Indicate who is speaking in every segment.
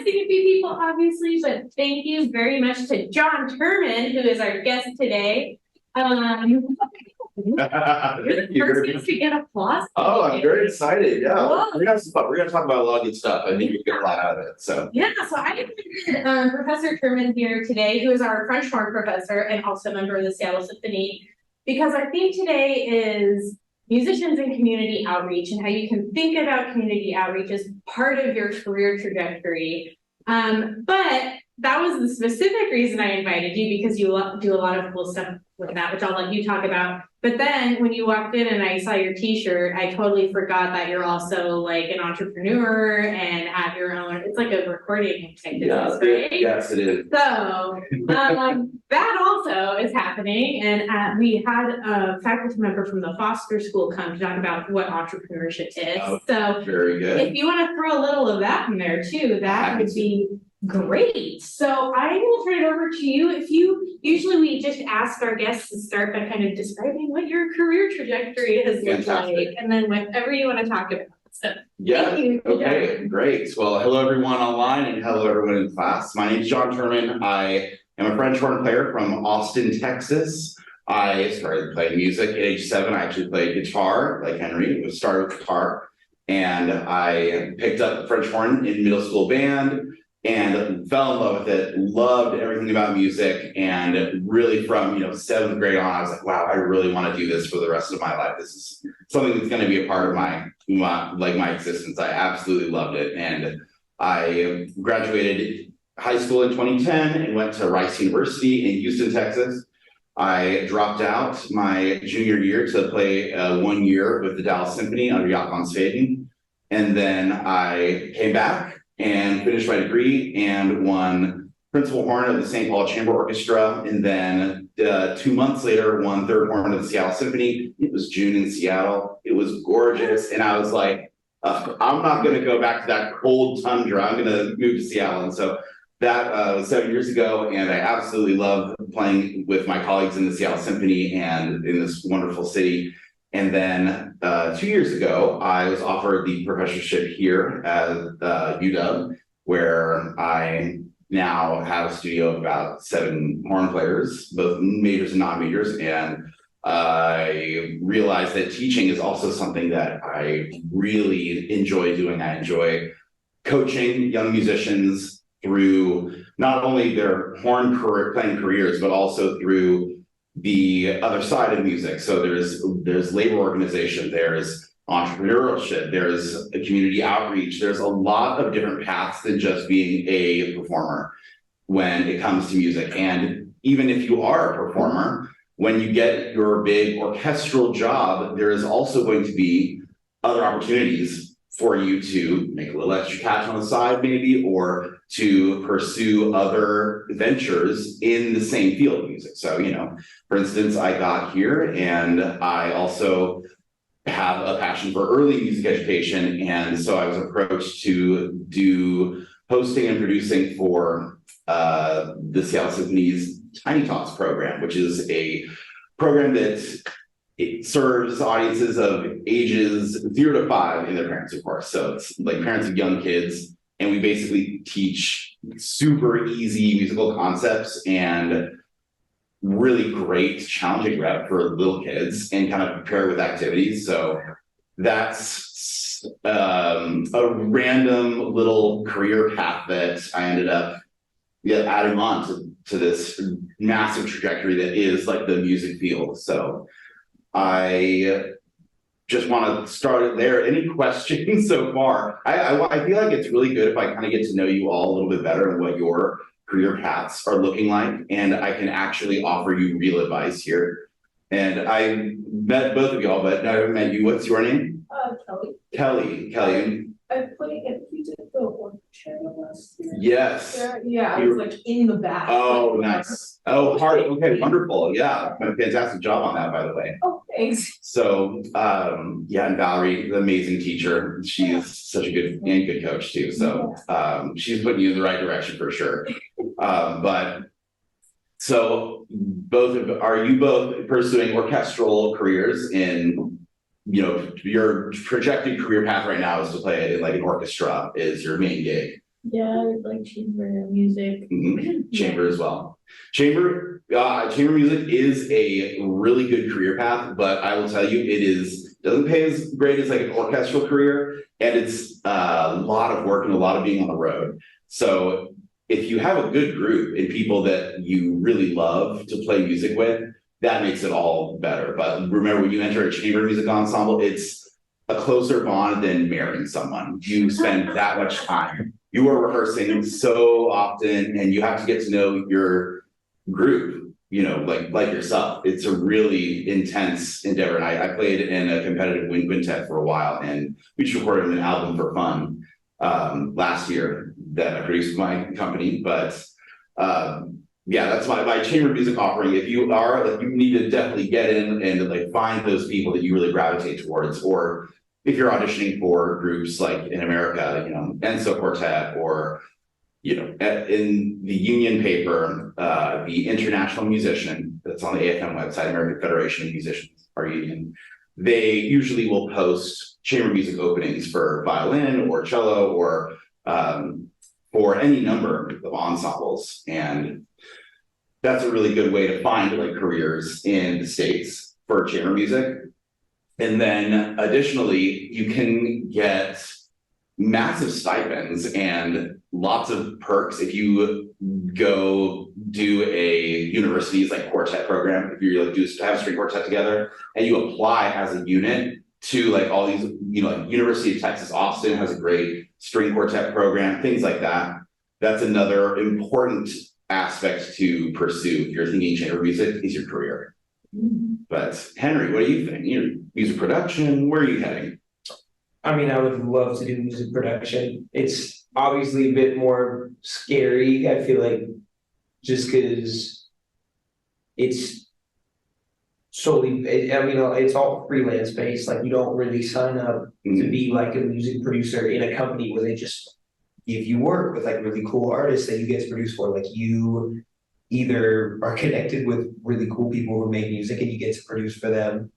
Speaker 1: missing a few people, obviously, but thank you very much to John Turman, who is our guest today. You're the first guest to get applause.
Speaker 2: Oh, I'm very excited. Yeah, we're gonna talk about a lot of good stuff. I think we get a lot out of it. So
Speaker 1: yeah, so I invited Professor Turman here today, who is our French horn professor and also a member of the Seattle Symphony, because our theme today is musicians and community outreach and how you can think about community outreach as part of your career trajectory. But that was the specific reason I invited you, because you do a lot of cool stuff with that, which I'll let you talk about. But then when you walked in and I saw your t-shirt, I totally forgot that you're also like an entrepreneur and have your own, it's like a recording type business, right?
Speaker 2: Yes, it is.
Speaker 1: So that also is happening. And we had a faculty member from the Foster School come to talk about what entrepreneurship is.
Speaker 2: Oh,
Speaker 1: so
Speaker 2: very good.
Speaker 1: If you want to throw a little of that in there too, that would be great. So I will turn it over to you. Usually we just ask our guests to start by kind of describing what your career trajectory has looked like, and then whatever you want to talk about. So
Speaker 2: yeah, okay, great. Well, hello everyone online and hello everyone in class. My name is John Turman. I am a French horn player from Austin, Texas. I started playing music at age 7. I actually played guitar like Henry. It started with guitar, and I picked up the French horn in middle school band and fell in love with it, loved everything about music, and really from 7th grade on, I was like, wow, I really want to do this for the rest of my life. This is something that's going to be a part of my existence. I absolutely loved it. And I graduated high school in 2010 and went to Rice University in Houston, Texas. I dropped out my junior year to play 1 year with the Dallas Symphony under Johann Sveden. And then I came back and finished my degree and won principal horn of the St. Paul Chamber Orchestra. And then 2 months later, won third horn of the Seattle Symphony. It was June in Seattle. It was gorgeous. And I was like, I'm not going to go back to that cold tundra. I'm going to move to Seattle. And so that was 7 years ago. And I absolutely love playing with my colleagues in the Seattle Symphony and in this wonderful city. And then 2 years ago, I was offered the professorship here at UW, where I now have a studio of about 7 horn players, both majors and non-majors. And I realized that teaching is also something that I really enjoy doing. I enjoy coaching young musicians through not only their horn playing careers, but also through the other side of music. So there's labor organization, there's entrepreneurship, there's a community outreach. There's a lot of different paths than just being a performer when it comes to music. And even if you are a performer, when you get your big orchestral job, there is also going to be other opportunities for you to make a little extra cash on the side maybe, or to pursue other ventures in the same field of music. So, for instance, I got here and I also have a passion for early music education. And so I was approached to do hosting and producing for the Seattle Symphony's Tiny Tots program, which is a program that it serves audiences of ages 0 to 5 and their parents, of course. So it's like parents of young kids. And we basically teach super easy musical concepts and really great challenging rep for little kids and kind of prepare with activities. So that's a random little career path that I ended up adding on to this massive trajectory that is like the music field. So I just want to start it there. Any questions so far? I feel like it's really good if I kind of get to know you all a little bit better and what your career paths are looking like, and I can actually offer you real advice here. And I met both of y'all, but I haven't met you. What's your name? Kelly. Kelly.
Speaker 3: I played at the orchestra last year.
Speaker 2: Yes.
Speaker 3: Yeah, I was like in the back.
Speaker 2: Oh, nice. Oh, hard. Okay, wonderful. Yeah, fantastic job on that, by the way.
Speaker 3: Oh, thanks.
Speaker 2: So, yeah, and Valerie, the amazing teacher. She is such a good coach too. So, she's putting you in the right direction for sure. But so, are you both pursuing orchestral careers in? Your projected career path right now is to play like an orchestra is your main gig.
Speaker 1: Yeah, I like chamber music.
Speaker 2: Chamber as well. Chamber music is a really good career path, but I will tell you, doesn't pay as great as like an orchestral career, and it's a lot of work and a lot of being on the road. So if you have a good group and people that you really love to play music with, that makes it all better. But remember, when you enter a chamber music ensemble, it's a closer bond than marrying someone. You spend that much time. You are rehearsing so often, and you have to get to know your group, like yourself. It's a really intense endeavor. And I played in a competitive wind quintet for a while, and we just recorded an album for fun last year that I produced with my company. But yeah, that's my chamber music offering. If you are like, you need to definitely get in and like find those people that you really gravitate towards, or if you're auditioning for groups like in America, Enso Quartet, or in the union paper, the International Musician, that's on the AFM website, American Federation of Musicians, our union, they usually will post chamber music openings for violin or cello, or for any number of ensembles. And that's a really good way to find like careers in the States for chamber music. And then additionally, you can get massive stipends and lots of perks if you go do a university's like quartet program. If you like have a string quartet together and you apply as a unit to like all these, like University of Texas Austin has a great string quartet program, things like that. That's another important aspect to pursue if you're thinking chamber music is your career. But Henry, what do you think? Music production, where are you heading?
Speaker 4: I mean, I would love to do music production. It's obviously a bit more scary, I feel like, just because it's solely, it's all freelance based. Like, you don't really sign up to be like a music producer in a company where they just give you work with like really cool artists that you get to produce for. Like, you either are connected with really cool people who make music and you get to produce for them,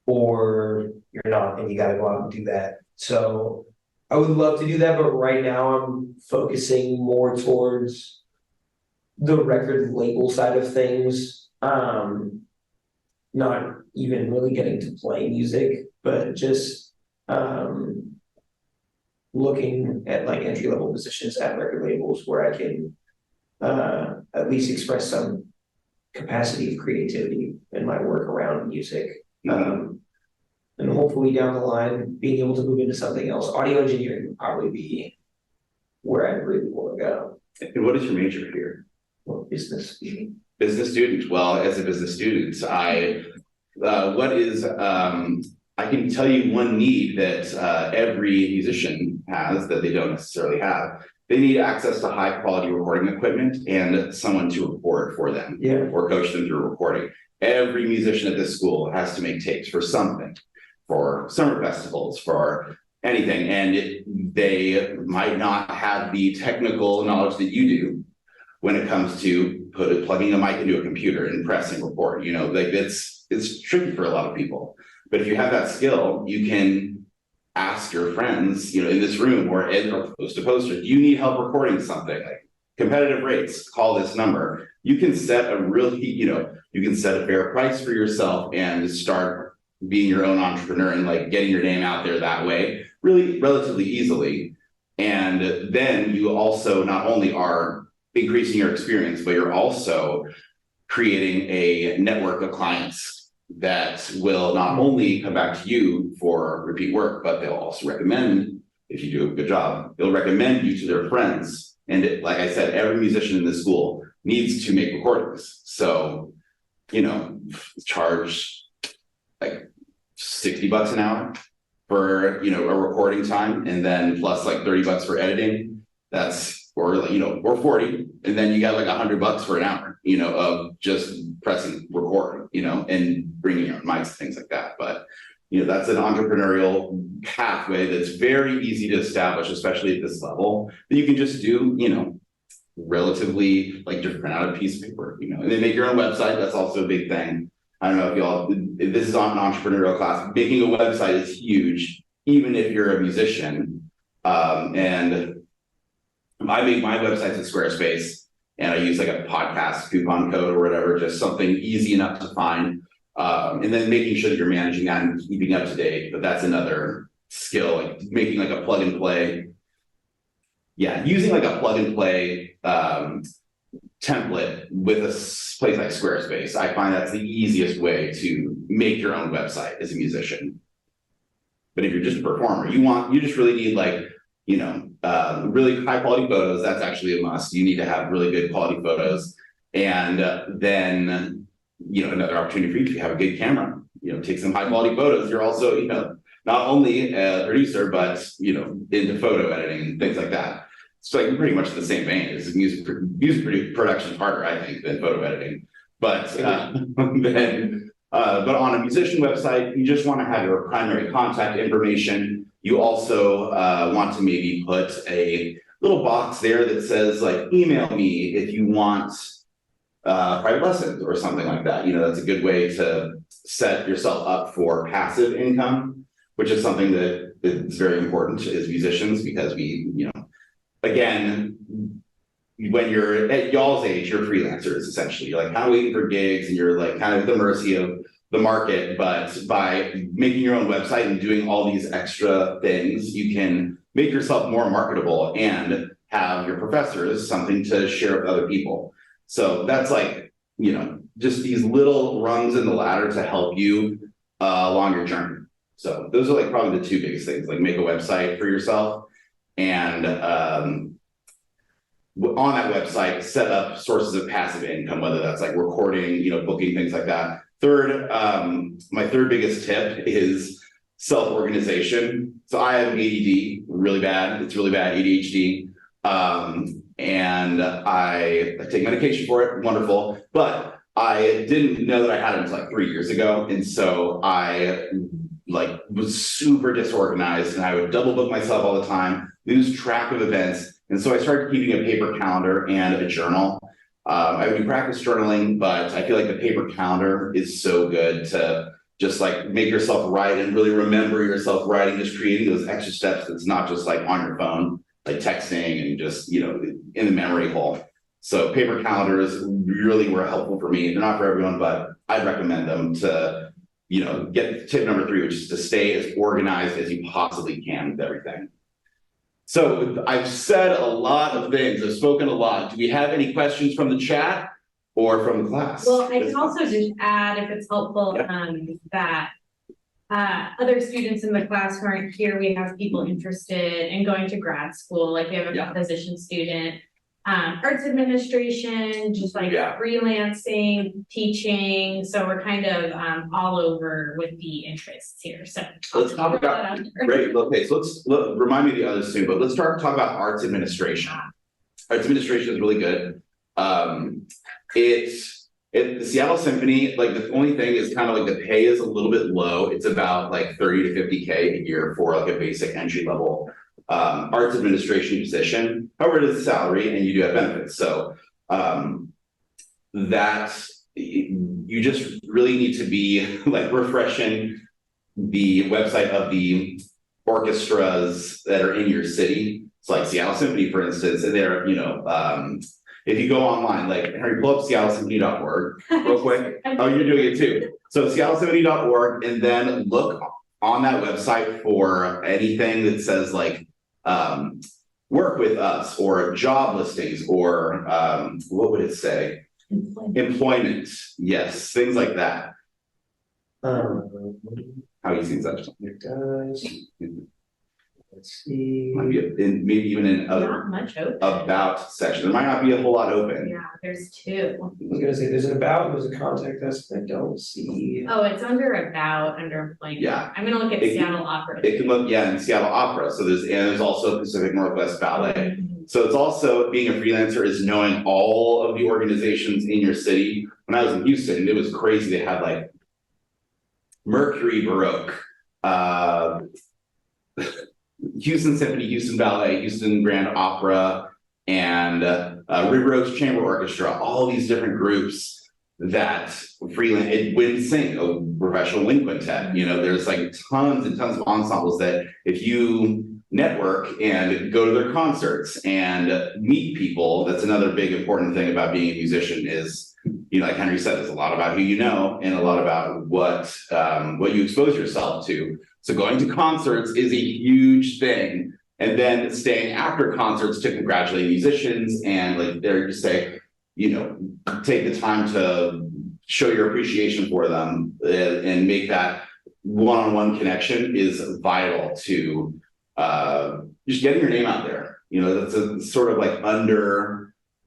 Speaker 4: or you're not and you got to go out and do that. So I would love to do that, but right now I'm focusing more towards the record label side of things. Not even really getting to play music, but just looking at like entry-level positions at record labels where I can at least express some capacity of creativity in my work around music. And hopefully down the line, being able to move into something else. Audio engineering would probably be where I really want to go.
Speaker 2: And what is your major here?
Speaker 4: Well, business.
Speaker 2: Business student. Well, as a business student, I can tell you one need that every musician has that they don't necessarily have. They need access to high quality recording equipment and someone to record for them, or coach them through recording. Every musician at this school has to make tapes for something, for summer festivals, for anything. And they might not have the technical knowledge that you do when it comes to plugging a mic into a computer and pressing record. Like it's tricky for a lot of people. But if you have that skill, you can ask your friends, in this room or post to poster, do you need help recording something? Like competitive rates, call this number. You can set you can set a fair price for yourself and start being your own entrepreneur and like getting your name out there that way, really relatively easily. And then you also not only are increasing your experience, but you're also creating a network of clients that will not only come back to you for repeat work, but they'll also recommend, if you do a good job, they'll recommend you to their friends. And like I said, every musician in this school needs to make recordings. So, charge like $60 an hour for, a recording time, and then plus like $30 for editing. That's, or 40. And then you got like $100 for an hour, of just pressing record, and bringing your own mics, things like that. But, that's an entrepreneurial pathway that's very easy to establish, especially at this level, that you can just do, relatively, like just print out a piece of paper, and then make your own website. That's also a big thing. I don't know if this is on an entrepreneurial class. Making a website is huge, even if you're a musician. And I make my websites in Squarespace, and I use like a podcast coupon code or whatever, just something easy enough to find. And then making sure that you're managing that and keeping up to date, but that's another skill, like making like a plug and play. Yeah, using like a plug and play template with a place like Squarespace. I find that's the easiest way to make your own website as a musician. But if you're just a performer, you just really need like, really high quality photos. That's actually a must. You need to have really good quality photos. And then, another opportunity for you, if you have a good camera, take some high quality photos. You're also, not only a producer, but, into photo editing and things like that. It's like pretty much the same vein. It's music production is harder, I think, than photo editing. But but on a musician website, you just want to have your primary contact information. You also want to maybe put a little box there that says like, email me if you want private lessons or something like that. That's a good way to set yourself up for passive income, which is something that is very important as musicians, because we, again, when you're at y'all's age, you're freelancers essentially. You're like kind of waiting for gigs, and you're like kind of at the mercy of the market. But by making your own website and doing all these extra things, you can make yourself more marketable and have your professors something to share with other people. So that's like, just these little rungs in the ladder to help you along your journey. So those are like probably the two biggest things, like make a website for yourself, and on that website, set up sources of passive income, whether that's like recording, booking, things like that. Third, my third biggest tip is self-organization. So I have ADD, really bad. It's really bad, ADHD. And I take medication for it, wonderful. But I didn't know that I had it until like 3 years ago. And so I was super disorganized, and I would double book myself all the time, lose track of events. And so I started keeping a paper calendar and a journal. I would practice journaling, but I feel like the paper calendar is so good to just like make yourself write and really remember yourself writing, just creating those extra steps. That's not just like on your phone, like texting and just, in the memory hole. So paper calendars really were helpful for me. They're not for everyone, but I'd recommend them to, get tip number 3, which is to stay as organized as you possibly can with everything. So I've said a lot of things. I've spoken a lot. Do we have any questions from the chat or from the class?
Speaker 1: Well, I can also just add, if it's helpful, that other students in the class who aren't here, we have people interested in going to grad school. Like we have a composition student, arts administration, just like freelancing, teaching. So we're kind of all over with the interests here. So
Speaker 2: let's talk about great. Okay, so let's remind me of the others soon, but let's talk about arts administration. Arts administration is really good. The Seattle Symphony, like the only thing is kind of like the pay is a little bit low. It's about like 30 to 50K a year for like a basic entry level arts administration position. However, it is a salary and you do have benefits. So that you just really need to be like refreshing the website of the orchestras that are in your city. It's like Seattle Symphony, for instance, and they're, if you go online, like Henry, pull up seattlesymphony.org real quick. Oh, you're doing it too. So seattlesymphony.org, and then look on that website for anything that says like work with us or job listings or what would it say? Employment. Yes, things like that. How easy is that?
Speaker 4: It does. Let's see.
Speaker 2: Might be maybe even in other
Speaker 1: not much open.
Speaker 2: About section. There might not be a whole lot open.
Speaker 1: Yeah, there's 2.
Speaker 4: I was gonna say there's an about and there's a contact us. I don't see.
Speaker 1: Oh, it's under employment.
Speaker 2: Yeah.
Speaker 1: I'm gonna look at Seattle Opera.
Speaker 2: It can look, in Seattle Opera. So there's also Pacific Northwest Ballet. So it's also, being a freelancer is knowing all of the organizations in your city. When I was in Houston, it was crazy. They had like Mercury Baroque, Houston Symphony, Houston Ballet, Houston Grand Opera, and River Oaks Chamber Orchestra, all these different groups that freelance, Wind Sync, a professional wind quintet. There's like tons and tons of ensembles that if you network and go to their concerts and meet people. That's another big important thing about being a musician is, like Henry said, it's a lot about who you know and a lot about what you expose yourself to. So going to concerts is a huge thing. And then staying after concerts to congratulate musicians and like they're just say, take the time to show your appreciation for them and make that one-on-one connection is vital to just getting your name out there. That's a sort of like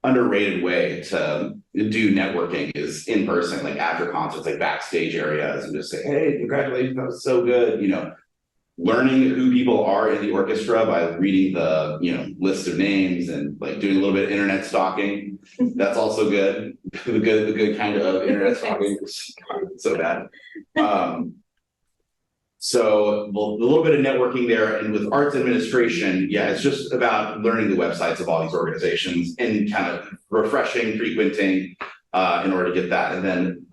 Speaker 2: underrated way to do networking is in person, like after concerts, like backstage areas, and just say, hey, congratulations, that was so good. Learning who people are in the orchestra by reading the list of names and like doing a little bit of internet stalking. That's also good. The good kind of internet stalking. So bad. So a little bit of networking there, and with arts administration, it's just about learning the websites of all these organizations and kind of refreshing, frequenting in order to get that. And then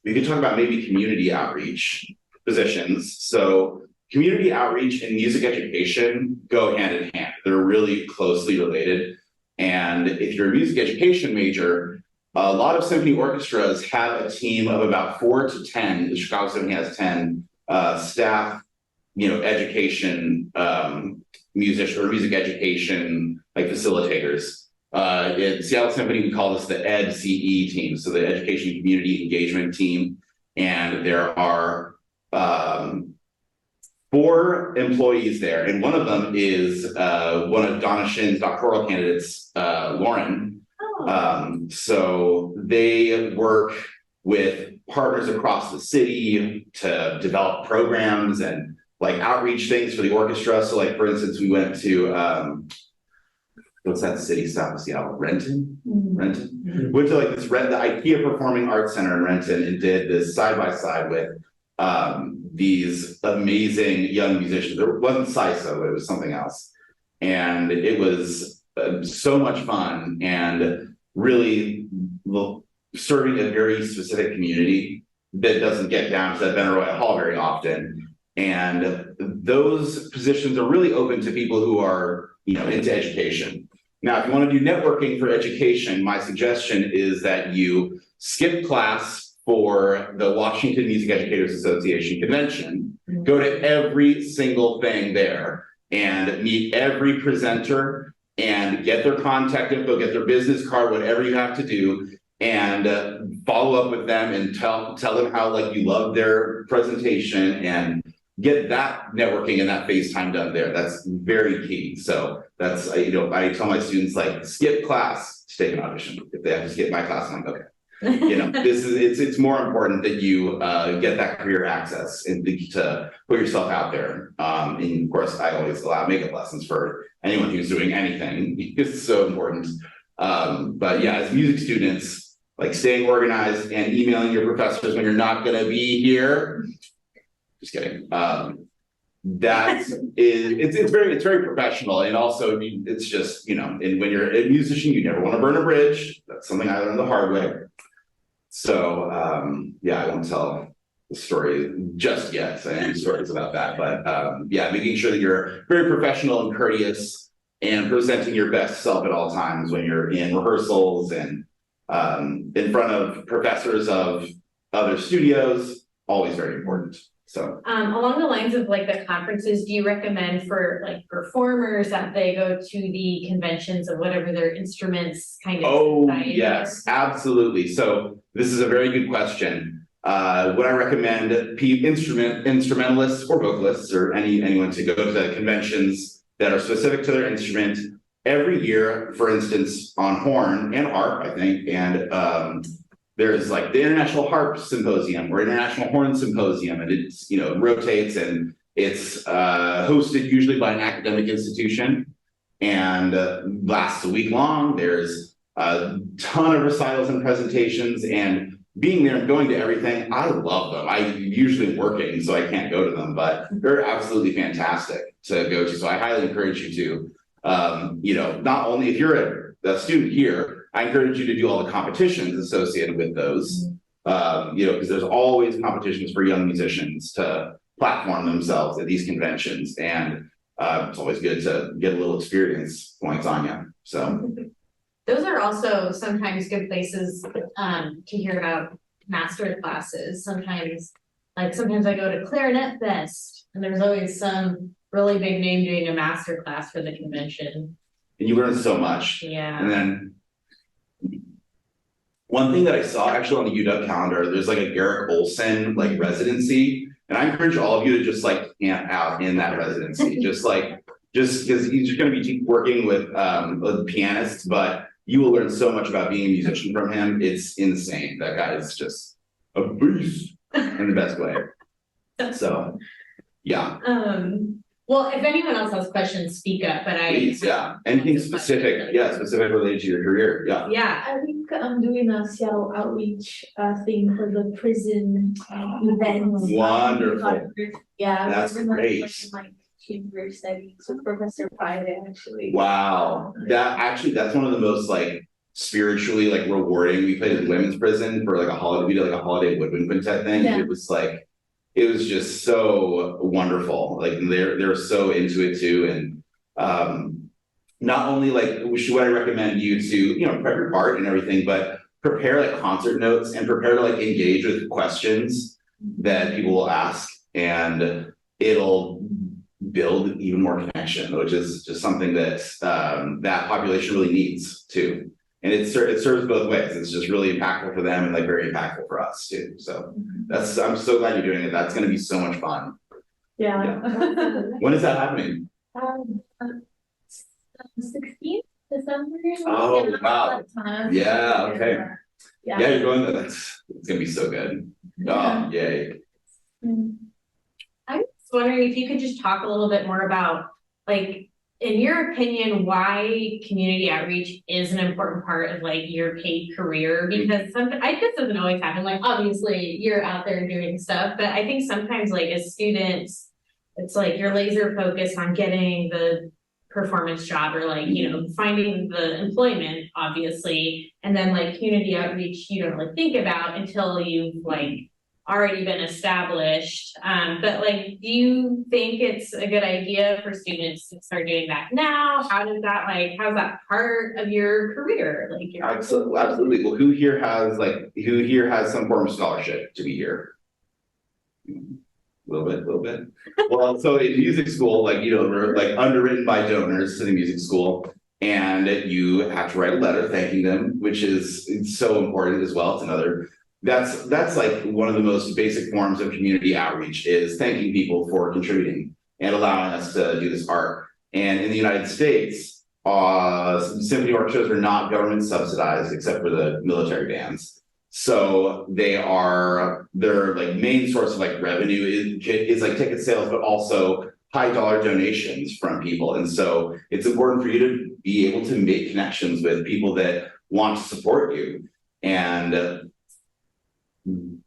Speaker 2: we can talk about maybe community outreach positions. So community outreach and music education go hand in hand. They're really closely related. And if you're a music education major, a lot of symphony orchestras have a team of about 4 to 10. The Chicago Symphony has 10 staff, education, music education, like facilitators. At Seattle Symphony, we call this the EdCE team, so the Education Community Engagement Team. And there are 4 employees there, and one of them is one of Donna Shin's doctoral candidates, Lauren. So they work with partners across the city to develop programs and like outreach things for the orchestra. So like, for instance, we went to, what's that city south of Seattle? Renton? Renton? Went to like the IKEA Performing Arts Center in Renton and did this side-by-side with these amazing young musicians. It wasn't SISO, it was something else. And it was so much fun and really serving a very specific community that doesn't get down to that Benaroya Hall very often. And those positions are really open to people who are, into education. Now, if you want to do networking for education, my suggestion is that you skip class for the Washington Music Educators Association convention, go to every single thing there and meet every presenter and get their contact info, get their business card, whatever you have to do, and follow up with them and tell them how like you love their presentation and get that networking and that FaceTime done there. That's very key. So that's, I tell my students like skip class to take an audition. If they have to skip my class, I'm like, okay. It's more important that you get that career access and to put yourself out there. And of course, I always allow makeup lessons for anyone who's doing anything. It's so important. But yeah, as music students, like staying organized and emailing your professors when you're not going to be here. Just kidding. It's very professional, and also it's just and when you're a musician, you never want to burn a bridge. That's something I learned the hard way. So I won't tell the story just yet. I have stories about that, but making sure that you're very professional and courteous and presenting your best self at all times when you're in rehearsals and in front of professors of other studios, always very important. So
Speaker 1: along the lines of like the conferences, do you recommend for like performers that they go to the conventions of whatever their instruments kind of?
Speaker 2: Oh, yes, absolutely. So this is a very good question. What I recommend instrumentalists or vocalists or anyone to go to the conventions that are specific to their instrument every year. For instance, on horn and harp, I think, and there's like the International Harp Symposium or International Horn Symposium, and it's rotates and it's hosted usually by an academic institution and lasts a week long. There's a ton of recitals and presentations, and being there and going to everything, I love them. I usually am working, so I can't go to them, but they're absolutely fantastic to go to. So I highly encourage you to, not only if you're a student here, I encourage you to do all the competitions associated with those, because there's always competitions for young musicians to platform themselves at these conventions. And it's always good to get a little experience points on you, so.
Speaker 1: Those are also sometimes good places to hear about master classes. Sometimes I go to Clarinet Fest and there's always some really big name doing a master class for the convention.
Speaker 2: And you learn so much.
Speaker 1: Yeah.
Speaker 2: And then one thing that I saw actually on the UW calendar, there's like a Garrett Olson like residency. And I encourage all of you to just like camp out in that residency. just because he's going to be working with pianists, but you will learn so much about being a musician from him. It's insane. That guy is just a beast in the best way. So yeah.
Speaker 1: Well, if anyone else has questions, speak up, but
Speaker 2: Please, yeah. Anything specific, specific related to your career, yeah.
Speaker 1: Yeah.
Speaker 3: I think I'm doing a Seattle outreach thing for the prison events.
Speaker 2: Wonderful.
Speaker 3: Yeah.
Speaker 2: That's
Speaker 3: we're like
Speaker 2: great.
Speaker 3: working, like chamber settings with Professor Friday actually.
Speaker 2: Wow, that's one of the most like spiritually like rewarding. We played in women's prison for like a holiday. We did like a holiday woodwind quintet thing.
Speaker 3: Yeah.
Speaker 2: It was just so wonderful. Like they're so into it too, and not only like would I recommend you to prep your part and everything, but prepare like concert notes and prepare to like engage with questions that people will ask, and it'll build even more connection, which is just something that that population really needs too. And it serves both ways. It's just really impactful for them and like very impactful for us too. So I'm so glad you're doing it. That's going to be so much fun.
Speaker 3: Yeah.
Speaker 2: When is that happening?
Speaker 3: 16th December.
Speaker 2: Oh, wow. Yeah, okay.
Speaker 3: Yeah.
Speaker 2: Yeah, you're going. It's gonna be so good. Oh, yay.
Speaker 1: I was wondering if you could just talk a little bit more about, like, in your opinion, why community outreach is an important part of like your paid career, because this doesn't always happen. Like, obviously you're out there doing stuff, but I think sometimes like as students, it's like you're laser focused on getting the performance job or like, finding the employment, obviously. And then like community outreach, you don't really think about until you've like already been established. But like, do you think it's a good idea for students to start doing that now? How's that part of your career? Like,
Speaker 2: Absolutely. Well, who here has some form of scholarship to be here? A little bit. Well, so in music school, we're like underwritten by donors to the music school, and you have to write a letter thanking them, which is so important as well. It's another. That's like one of the most basic forms of community outreach, is thanking people for contributing and allowing us to do this art. And in the United States, symphony orchestras are not government subsidized except for the military bands. So their like main source of like revenue is like ticket sales, but also high dollar donations from people. And so it's important for you to be able to make connections with people that want to support you. And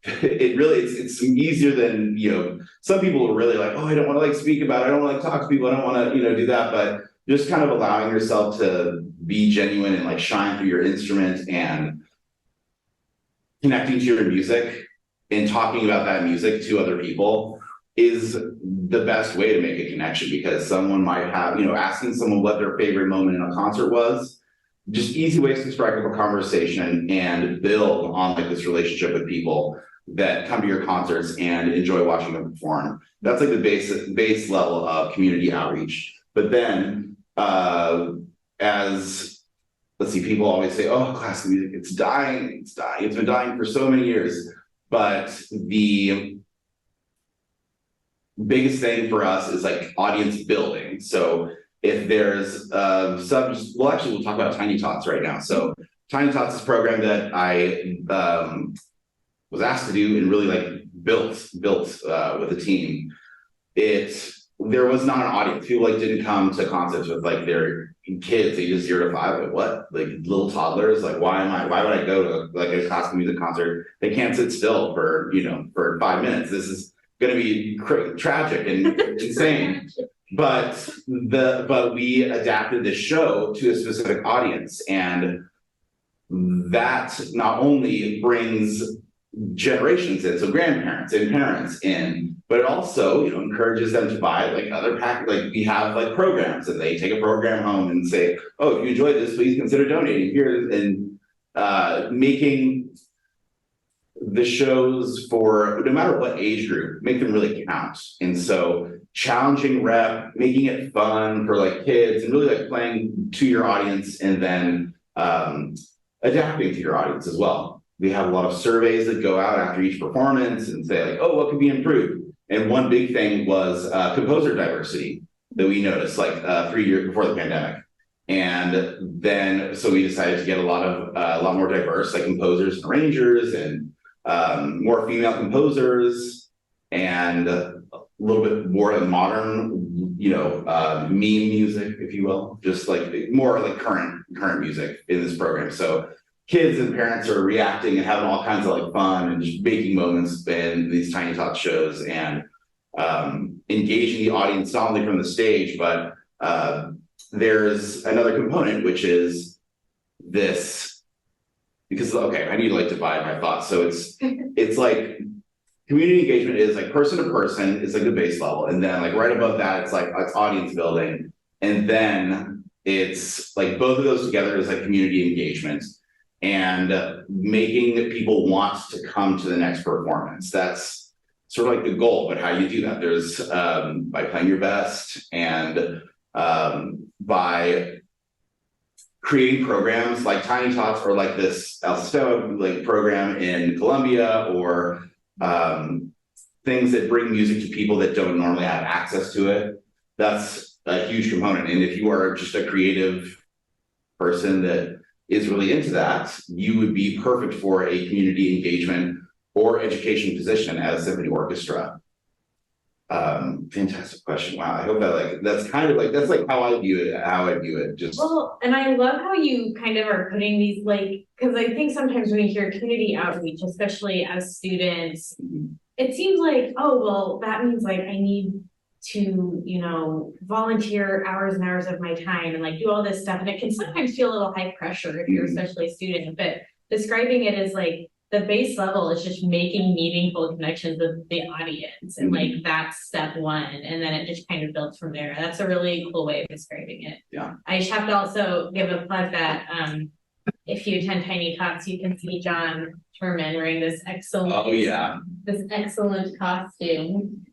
Speaker 2: it's easier than, some people are really like, oh, I don't want to like speak about it. I don't want to like talk to people. I don't want to, do that. But just kind of allowing yourself to be genuine and like shine through your instrument and connecting to your music and talking about that music to other people is the best way to make a connection, because someone might have, asking someone what their favorite moment in a concert was, just easy ways to strike up a conversation and build on like this relationship with people that come to your concerts and enjoy watching them perform. That's like the base level of community outreach. But then let's see, people always say, oh, classical music, it's dying. It's been dying for so many years. But the biggest thing for us is like audience building. So if there's we'll talk about Tiny Tots right now. So Tiny Tots is a program that I was asked to do and really like built with a team. There was not an audience. People like didn't come to concerts with like their kids ages 0 to 5. Like what? Like little toddlers? Like why would I go to like a classical music concert? They can't sit still for 5 minutes. This is going to be tragic and insane. But we adapted this show to a specific audience, and that not only brings generations in, so grandparents and parents in, but it also, encourages them to buy like other like we have like programs and they take a program home and say, oh, if you enjoyed this, please consider donating here, and making the shows for no matter what age group, make them really count. And so challenging rep, making it fun for like kids and really like playing to your audience, and then adapting to your audience as well. We have a lot of surveys that go out after each performance and say like, oh, what could be improved? And one big thing was composer diversity that we noticed like 3 years before the pandemic. And then, so we decided to get a lot more diverse like composers and arrangers, and more female composers, and a little bit more modern, meme music, if you will, just like more like current music in this program. So kids and parents are reacting and having all kinds of like fun and just making moments in these Tiny Tots shows, and engaging the audience not only from the stage, but there's another component, which is this, because okay, I need to like divide my thoughts. So it's like community engagement is like person to person is like the base level, and then like right above that it's audience building, and then it's like both of those together is like community engagement and making people want to come to the next performance. That's sort of like the goal, but how you do that, there's by playing your best, and by creating programs like Tiny Tots, or like this El Sistema like program in Colombia, or things that bring music to people that don't normally have access to it. That's a huge component. And if you are just a creative person that is really into that, you would be perfect for a community engagement or education position at a symphony orchestra. Fantastic question. Wow. I hope that that's kind of like, that's like how I view it. Just
Speaker 1: well, and I love how you kind of are putting these like, because I think sometimes when you hear community outreach, especially as students, it seems like, oh, well, that means like I need to, volunteer hours and hours of my time and like do all this stuff. And it can sometimes feel a little high pressure if you're especially a student, but describing it as like the base level is just making meaningful connections with the audience. And like that's step one. And then it just kind of builds from there. That's a really cool way of describing it.
Speaker 2: Yeah. I
Speaker 1: just have to also give a plug that if you attend Tiny Tots, you can see John Turman wearing this excellent costume.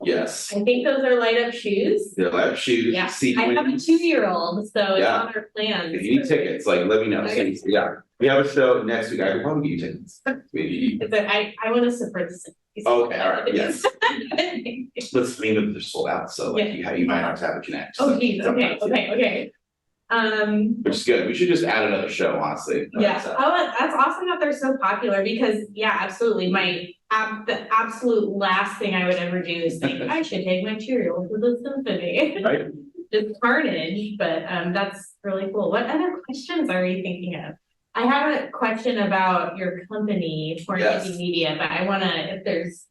Speaker 2: Yes.
Speaker 1: I think those are light up shoes.
Speaker 2: They're light up shoes.
Speaker 1: Yeah.
Speaker 2: Sequins.
Speaker 1: I have a 2-year-old, so it's on our plans.
Speaker 2: If you need tickets, like let me know. Okay. So, yeah. We have a show next week. I can probably give you tickets. Maybe.
Speaker 1: I want to support this.
Speaker 2: Okay, all right. Yes. Let's mean that they're sold out. So like you might have to have a connect.
Speaker 1: Oh geez. Okay.
Speaker 2: Which is good. We should just add another show, honestly.
Speaker 1: Yeah. That's awesome that they're so popular, because absolutely. The absolute last thing I would ever do is think I should take my 2-year-old to the symphony. Right. Just carnage, but that's really cool. What other questions are you thinking of? I have a question about your company, Fornity Media, but I want to, if there's,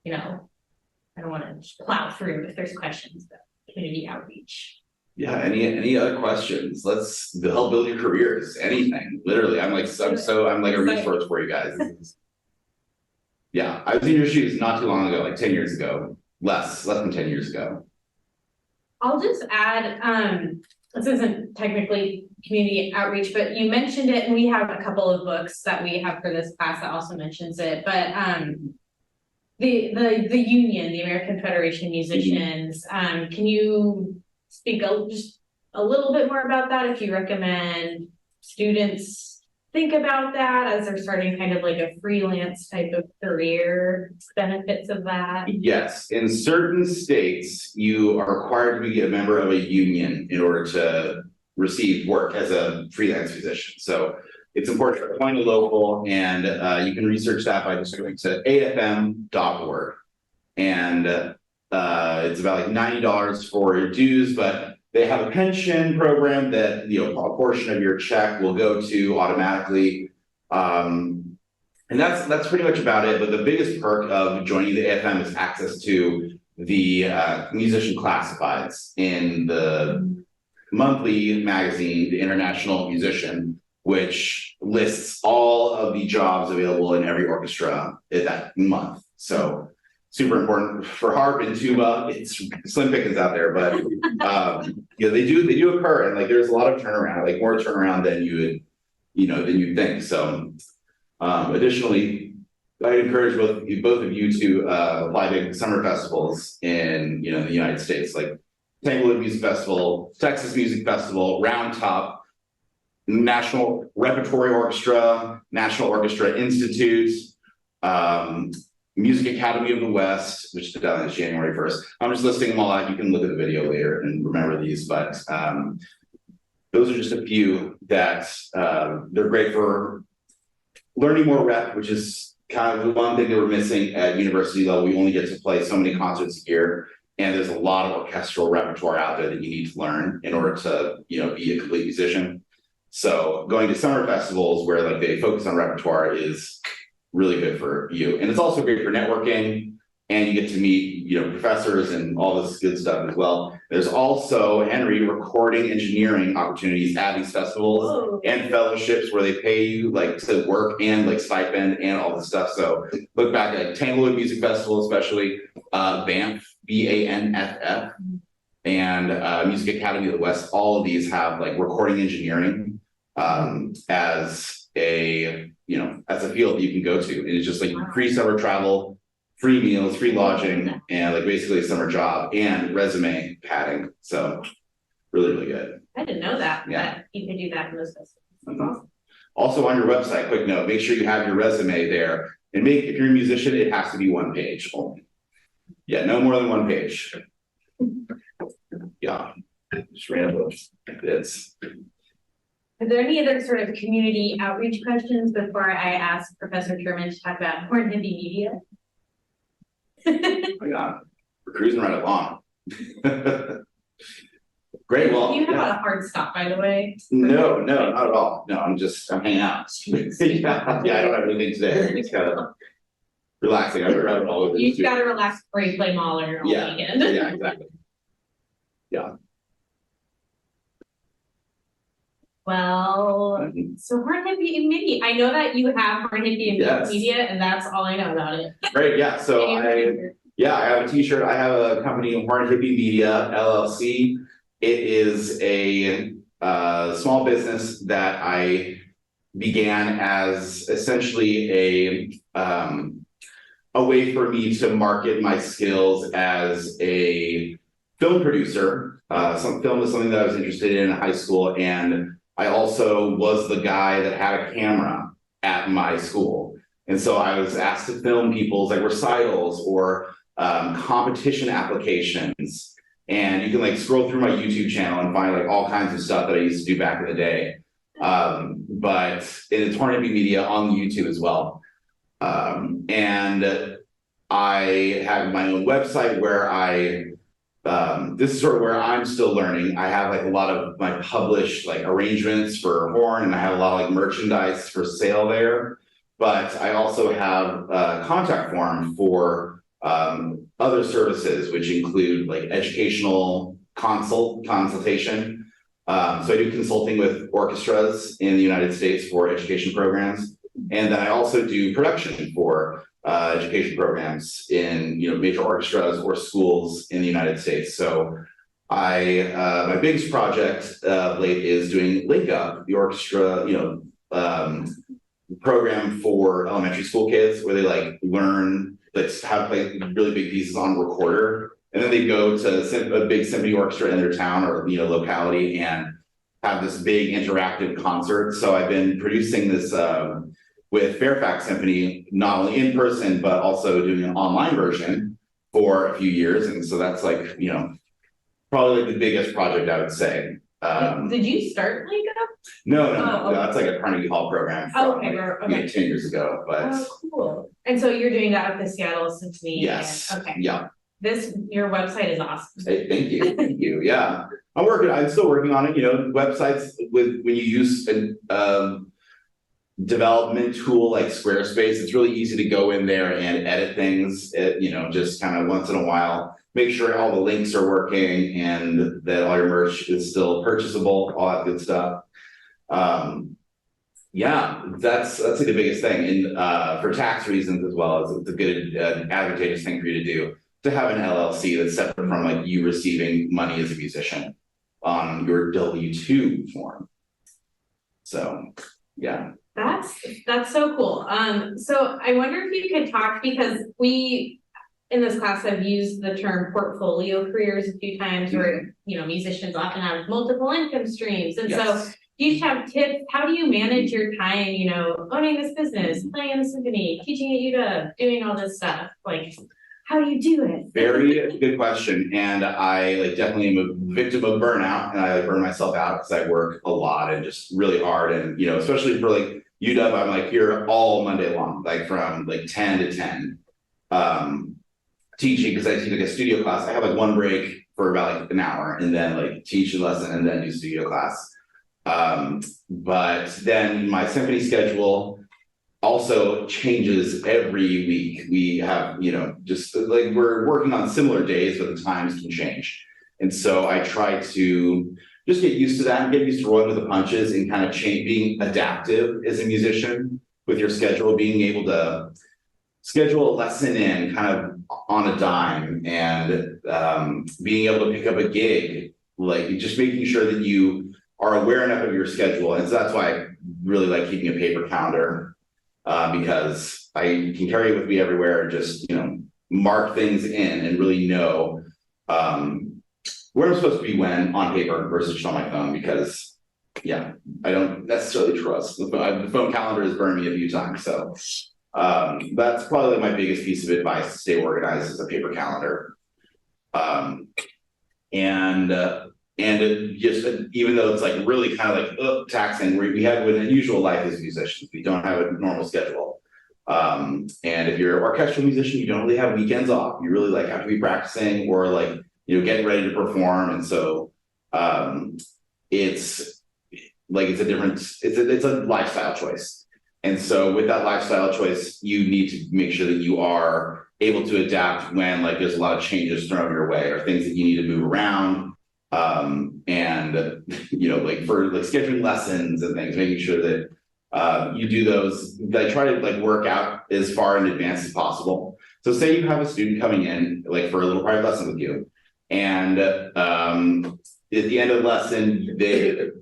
Speaker 1: I don't want to just plow through if there's questions about community outreach.
Speaker 2: Yeah, any other questions? Let's help build your careers. Anything, literally. I'm like a resource for you guys. Yeah, I was in your shoes not too long ago, like 10 years ago, less than 10 years ago.
Speaker 1: I'll just add, this isn't technically community outreach, but you mentioned it, and we have a couple of books that we have for this class that also mentions it, but the union, the American Federation of Musicians, can you speak just a little bit more about that, if you recommend students think about that as they're starting kind of like a freelance type of career, benefits of that? Yes,
Speaker 2: in certain states, you are required to be a member of a union in order to receive work as a freelance musician. So it's important to find a local, and you can research that by just going to afm.org. And it's about like $90 for your dues, but they have a pension program that, a portion of your check will go to automatically. And that's pretty much about it. But the biggest perk of joining the AFM is access to the musician classifieds in the monthly magazine, The International Musician. which lists all of the jobs available in every orchestra in that month. So super important for harp and tuba. It's slim pickings out there, but they do occur, and like there's a lot of turnaround, like more turnaround than you would than you'd think. So additionally, I encourage both of you to apply to summer festivals in the United States, like Tanglewood Music Festival, Texas Music Festival, Round Top, National Repertory Orchestra, National Orchestra Institute, Music Academy of the West, which is down this January 1st. I'm just listing them all out. You can look at the video later and remember these, but those are just a few that they're great for learning more rep, which is kind of the one thing that we're missing at university level. We only get to play so many concerts a year, and there's a lot of orchestral repertoire out there that you need to learn in order to be a complete musician. So going to summer festivals where like they focus on repertoire is really good for you. And it's also great for networking, and you get to meet, professors and all this good stuff as well. There's also, Henry, recording engineering opportunities at these festivals and fellowships where they pay you like to work and like stipend and all this stuff. So look back at Tanglewood Music Festival, especially BANF, BANFF, and Music Academy of the West. All of these have like recording engineering as a field that you can go to. And it's just like free summer travel, free meals, free lodging, and like basically a summer job and resume padding. So really, really good.
Speaker 1: I didn't know that.
Speaker 2: Yeah.
Speaker 1: That you could do that in those festivals. That's awesome.
Speaker 2: Also on your website, quick note, make sure you have your resume there. And if you're a musician, it has to be one page only. Yeah, no more than one page. Yeah, just random bits.
Speaker 1: Are there any other sort of community outreach questions before I ask Professor Turman to talk about Horn Hippie Media?
Speaker 2: Oh my God, we're cruising right along. Great, well.
Speaker 1: Do you have a hard stop, by the way?
Speaker 2: No, not at all. No, I'm hanging out. yeah, I don't have anything today. I'm just kind of relaxing. I've been all over.
Speaker 1: You've got to relax before you play Mahler all weekend.
Speaker 2: Yeah, exactly. Yeah.
Speaker 1: Well, so Horn Hippie Media. I know that you have Horn Hippie Media, and that's all I know about it.
Speaker 2: Great, yeah. So I have a t-shirt. I have a company, Horn Hippie Media, LLC. It is a small business that I began as essentially a way for me to market my skills as a film producer. Film is something that I was interested in high school, and I also was the guy that had a camera at my school. And so I was asked to film people's like recitals or competition applications. And you can like scroll through my YouTube channel and find like all kinds of stuff that I used to do back in the day. But it's Horn Hippie Media on YouTube as well. And I have my own website where this is sort of where I'm still learning. I have like a lot of my published like arrangements for horn, and I have a lot of like merchandise for sale there. But I also have a contact form for other services, which include like educational consultation. So I do consulting with orchestras in the United States for education programs. And then I also do production for education programs in major orchestras or schools in the United States. So my biggest project late is doing Link Up, the orchestra program for elementary school kids, where they like learn how to play really big pieces on recorder, and then they go to a big symphony orchestra in their town or locality and have this big interactive concert. So I've been producing this with Fairfax Symphony, not only in person, but also doing an online version for a few years. And so that's like, probably like the biggest project I would say.
Speaker 1: Did you start Link Up?
Speaker 2: No, that's like a Carnegie Hall program from 10 years ago. But
Speaker 1: cool. And so you're doing that with the Seattle Symphony?
Speaker 2: Yes.
Speaker 1: Okay.
Speaker 2: Yeah.
Speaker 1: Your website is awesome.
Speaker 2: Hey, thank you. Yeah. I'm still working on it. Websites when you use a development tool like Squarespace, it's really easy to go in there and edit things, just kind of once in a while, make sure all the links are working and that all your merch is still purchasable, all that good stuff. Yeah, that's like the biggest thing, and for tax reasons as well, it's a good advantageous thing for you to do to have an LLC that's separate from like you receiving money as a musician on your W-2 form. So, yeah.
Speaker 1: That's so cool. So I wonder if you could talk, because we in this class have used the term portfolio careers a few times, where musicians often have multiple income streams, and so do you have tips? How do you manage your time? Owning this business, playing in the symphony, teaching at UW, doing all this stuff. Like, how do you do it?
Speaker 2: Very good question, and I like definitely am a victim of burnout, and I burn myself out because I work a lot and just really hard, and especially for like UW, I'm like here all Monday long, like from like 10 to 10, teaching, because I teach like a studio class. I have like one break for about like an hour, and then like teach a lesson and then do studio class. But then my symphony schedule also changes every week. We have, just like we're working on similar days, but the times can change. And so I try to just get used to that and get used to rolling with the punches and kind of being adaptive as a musician with your schedule, being able to schedule a lesson in kind of on a dime, and being able to pick up a gig, like just making sure that you are aware enough of your schedule. And so that's why I really like keeping a paper calendar, because I can carry it with me everywhere and just, mark things in and really know where I'm supposed to be when on paper versus just on my phone, because I don't necessarily trust the phone calendar has burned me a few times. So that's probably my biggest piece of advice to stay organized, is a paper calendar. And it just, even though it's like really kind of like taxing, we have an unusual life as musicians. We don't have a normal schedule. And if you're an orchestral musician, you don't really have weekends off. You really like have to be practicing or like, getting ready to perform. And so it's a lifestyle choice. And so with that lifestyle choice, you need to make sure that you are able to adapt when like there's a lot of changes thrown your way or things that you need to move around. And like for like scheduling lessons and things, making sure that you do those. I try to like work out as far in advance as possible. So say you have a student coming in like for a little private lesson with you, and at the end of the lesson,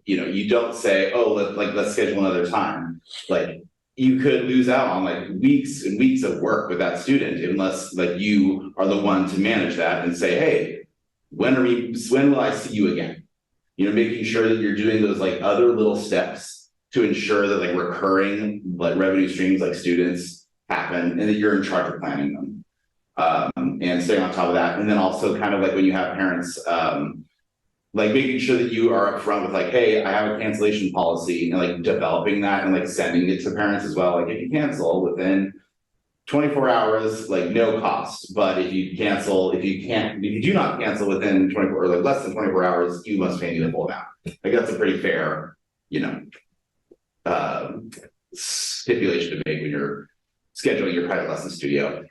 Speaker 2: you don't say, oh, let's schedule another time. Like you could lose out on like weeks and weeks of work with that student unless like you are the one to manage that and say, hey, when will I see you again? Making sure that you're doing those like other little steps to ensure that like recurring like revenue streams like students happen, and that you're in charge of planning them. And staying on top of that. And then also kind of like when you have parents, like making sure that you are upfront with like, hey, I have a cancellation policy, and like developing that and like sending it to parents as well. Like if you cancel within 24 hours, like no cost. But if you do not cancel within 24 or like less than 24 hours, you must pay me the full amount. Like that's a pretty fair, stipulation to make when you're scheduling your private lesson studio.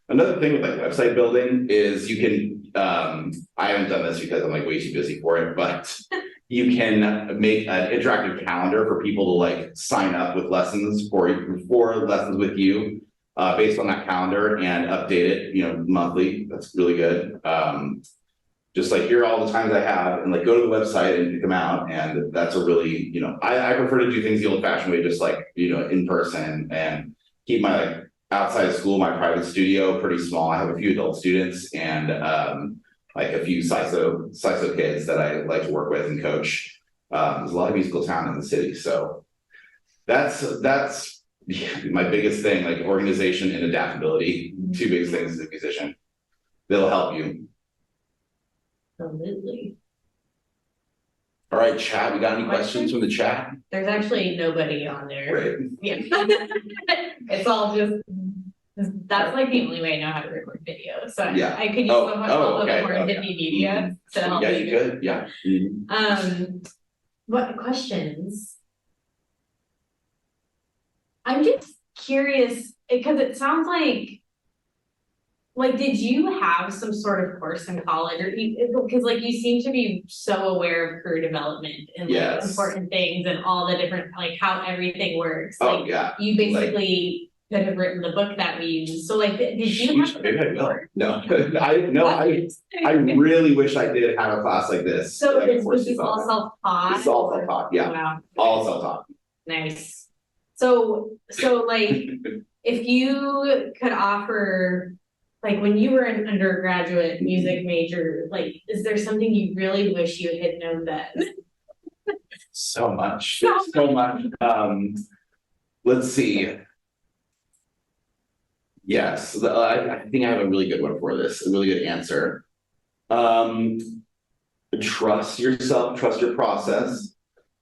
Speaker 2: Another thing with like website building is you can, I haven't done this because I'm like way too busy for it, but you can make an interactive calendar for people to like sign up with lessons for lessons with you, based on that calendar, and update it, monthly. That's really good. Just like here are all the times I have, and like go to the website and pick them out. And that's a really, I prefer to do things the old fashioned way, just like, in person, and keep my like outside of school, my private studio pretty small. I have a few adult students and like a few SISO kids that I like to work with and coach. There's a lot of musical talent in the city. So that's my biggest thing, like organization and adaptability, two biggest things as a musician. They'll help you.
Speaker 1: Absolutely.
Speaker 2: All right, chat. We got any questions from the chat?
Speaker 1: There's actually nobody on there.
Speaker 2: Great.
Speaker 1: Yeah. It's all just, that's like the only way I know how to record video. So
Speaker 2: Yeah.
Speaker 1: I could use so much help with more
Speaker 2: okay.
Speaker 1: hippie media to help
Speaker 2: Yeah,
Speaker 1: me.
Speaker 2: you could. Yeah.
Speaker 1: What questions? I'm just curious because it sounds like like, did you have some sort of course in college or because like you seem to be so aware of career development and like
Speaker 2: Yes.
Speaker 1: important things and all the different, like how everything works.
Speaker 2: Oh,
Speaker 1: Like
Speaker 2: yeah.
Speaker 1: you basically could have written the book that we use. So like, did you have?
Speaker 2: Maybe I will. No, I really wish I did have a class like this.
Speaker 1: So
Speaker 2: like,
Speaker 1: was this all self-taught?
Speaker 2: It's all self-taught, yeah.
Speaker 1: Wow.
Speaker 2: All self-taught.
Speaker 1: Nice. So like, if you could offer, like when you were an undergraduate music major, like, is there something you really wish you had known then?
Speaker 2: So much, so much. Let's see. Yes, I think I have a really good one for this, a really good answer. Trust yourself, trust your process,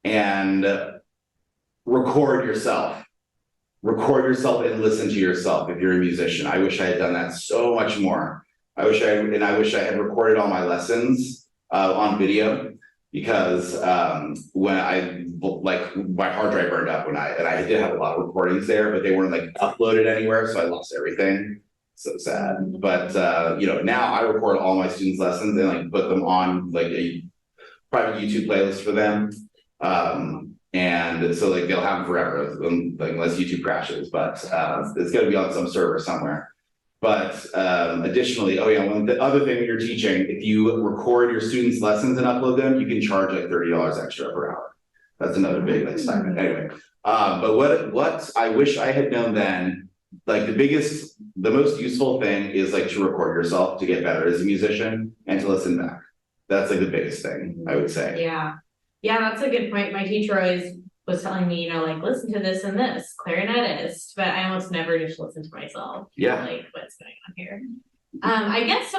Speaker 2: and record yourself. Record yourself and listen to yourself if you're a musician. I wish I had done that so much more. I wish I had recorded all my lessons on video, because when my hard drive burned up and I did have a lot of recordings there, but they weren't like uploaded anywhere, so I lost everything. So sad. But now I record all my students' lessons and like put them on like a private YouTube playlist for them. And so like they'll have them forever, like, unless YouTube crashes, but it's gonna be on some server somewhere. But additionally, one the other thing when you're teaching, if you record your students' lessons and upload them, you can charge like $30 extra per hour. That's another big like stipend. Anyway, but what I wish I had known then, like the most useful thing is like to record yourself to get better as a musician and to listen back. That's like the biggest thing, I would say.
Speaker 1: Yeah, that's a good point. My teacher always was telling me, like, listen to this and this, clarinetist, but I almost never just listen to myself.
Speaker 2: Yeah.
Speaker 1: Like, what's going on here? I guess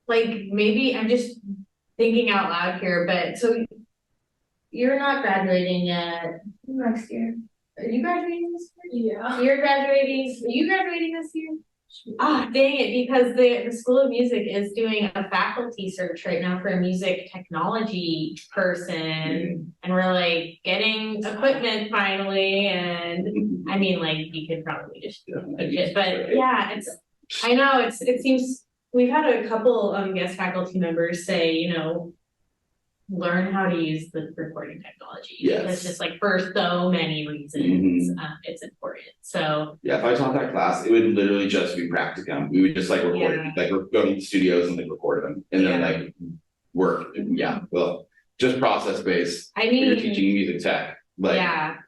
Speaker 1: like, maybe I'm just thinking out loud here, but so you're not graduating yet.
Speaker 3: Next year.
Speaker 1: Are you graduating this year?
Speaker 3: Yeah.
Speaker 1: You're graduating, are you graduating this year? Ah, dang it, because the School of Music is doing a faculty search right now for a music technology person. And we're like getting equipment finally. And I mean, like, you could probably just do it, but yeah, I know it seems we've had a couple guest faculty members say, learn how to use the recording technology.
Speaker 2: Yes.
Speaker 1: It's just like for so many reasons, it's important. So
Speaker 2: yeah, if I taught that class, it would literally just be practicum. We would just like record it, like go to the studios and like record them and then like work. Yeah, well, just process based.
Speaker 1: I mean,
Speaker 2: you're teaching music tech. Like,
Speaker 1: yeah.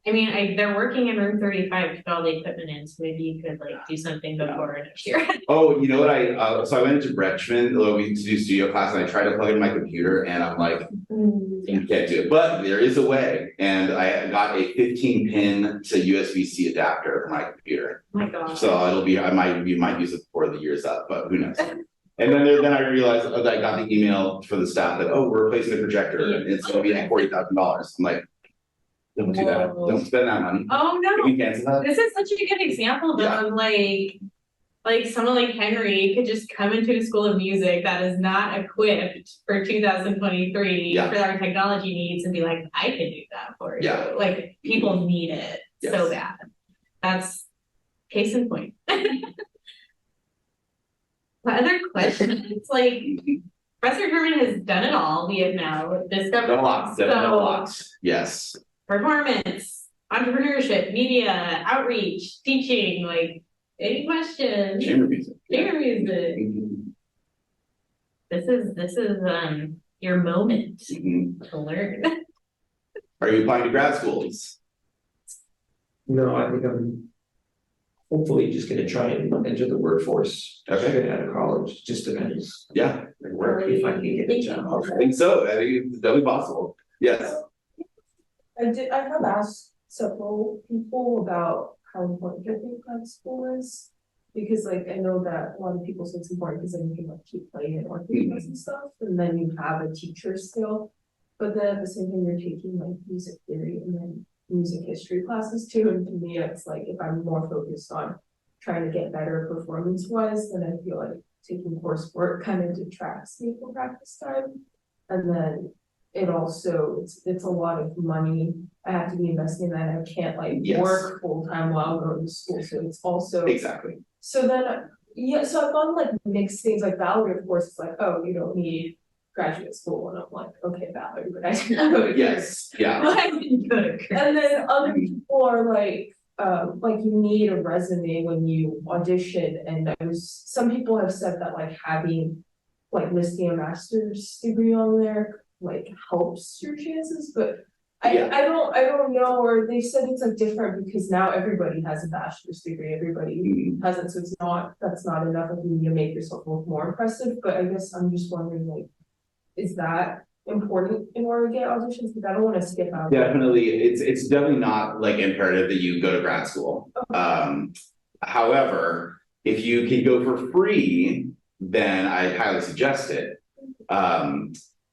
Speaker 1: I mean, they're working in room 35 to put all the equipment in, so maybe you could like do something before next year.
Speaker 2: Oh, you know what? So I went into Bretschman to do studio class, and I tried to plug in my computer, and I'm like, you can't do it. But there is a way, and I got a 15-pin to USB-C adapter for my computer.
Speaker 1: Oh my gosh.
Speaker 2: So we might use it before the year's up, but who knows? And then I realized that I got the email for the staff that we're replacing the projector, and it's going to be like $40,000. I'm like, don't do that. Don't spend that money.
Speaker 1: Oh no.
Speaker 2: Can we cancel that?
Speaker 1: This is such a good example though, of like someone like Henry could just come into a School of Music that is not equipped for 2023 for our technology needs and be like, I can do that for you.
Speaker 2: Yeah.
Speaker 1: Like people need it so bad. That's case in point. What other questions? Like Professor Turman has done it all. We have now discovered
Speaker 2: Done a lot. Yes.
Speaker 1: Performance, entrepreneurship, media, outreach, teaching, like any questions?
Speaker 2: Chamber music.
Speaker 1: Chamber music. This is your moment to learn.
Speaker 2: Are you applying to grad schools?
Speaker 4: No, I think I'm hopefully just gonna try and enter the workforce. Straight out of college, just depends.
Speaker 2: Yeah.
Speaker 4: Like where if I can get a job.
Speaker 2: I think so. I think it's definitely possible. Yes.
Speaker 5: I have asked several people about how important I think grad school is. Because like I know that a lot of people say it's important because then you can like keep playing in orchestras and stuff, and then you have a teacher skill. But then at the same time you're taking like music theory and then music history classes too. And to me it's like if I'm more focused on trying to get better performance wise, then I feel like taking coursework kind of detracts me from practice time. And then it also it's a lot of money I have to be investing in that. I can't like work full time while going to school. So it's also
Speaker 2: exactly
Speaker 5: So then, yeah, so I've gone like mixed things, like Valerie, of course, is like, oh, you don't need graduate school, and I'm like, okay, Valerie, but I didn't go to
Speaker 2: Yes, yeah.
Speaker 1: I didn't go to
Speaker 5: And then other people are like you need a resume when you audition, and some people have said that like having like listing a master's degree on there like helps your chances, but
Speaker 2: Yeah.
Speaker 5: I don't know, or they said it's like different because now everybody has a bachelor's degree, everybody has it, so that's not enough of you to make yourself look more impressive, but I guess I'm just wondering like, is that important in order to get auditions? Because I don't want to skip out.
Speaker 2: Definitely, it's definitely not like imperative that you go to grad school. However, if you can go for free, then I highly suggest it.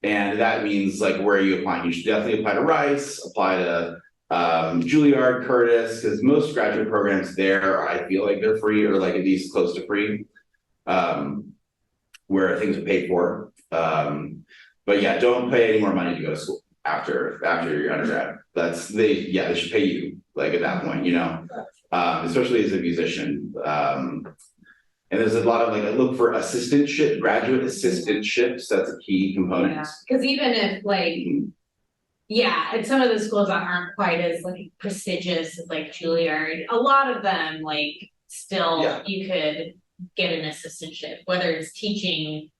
Speaker 2: And that means like, where are you applying? You should definitely apply to Rice, apply to Juilliard, Curtis, because most graduate programs there, I feel like they're free or like at least close to free, where things are paid for. But yeah, don't pay any more money to go to school after your undergrad. They should pay you like at that point, you know, especially as a musician. And there's a lot of like, I look for assistantship, graduate assistantships. That's a key component.
Speaker 1: Yeah, because even if like, yeah, at some of the schools that aren't quite as like prestigious as like Juilliard, a lot of them like still you could get an assistantship, whether it's teaching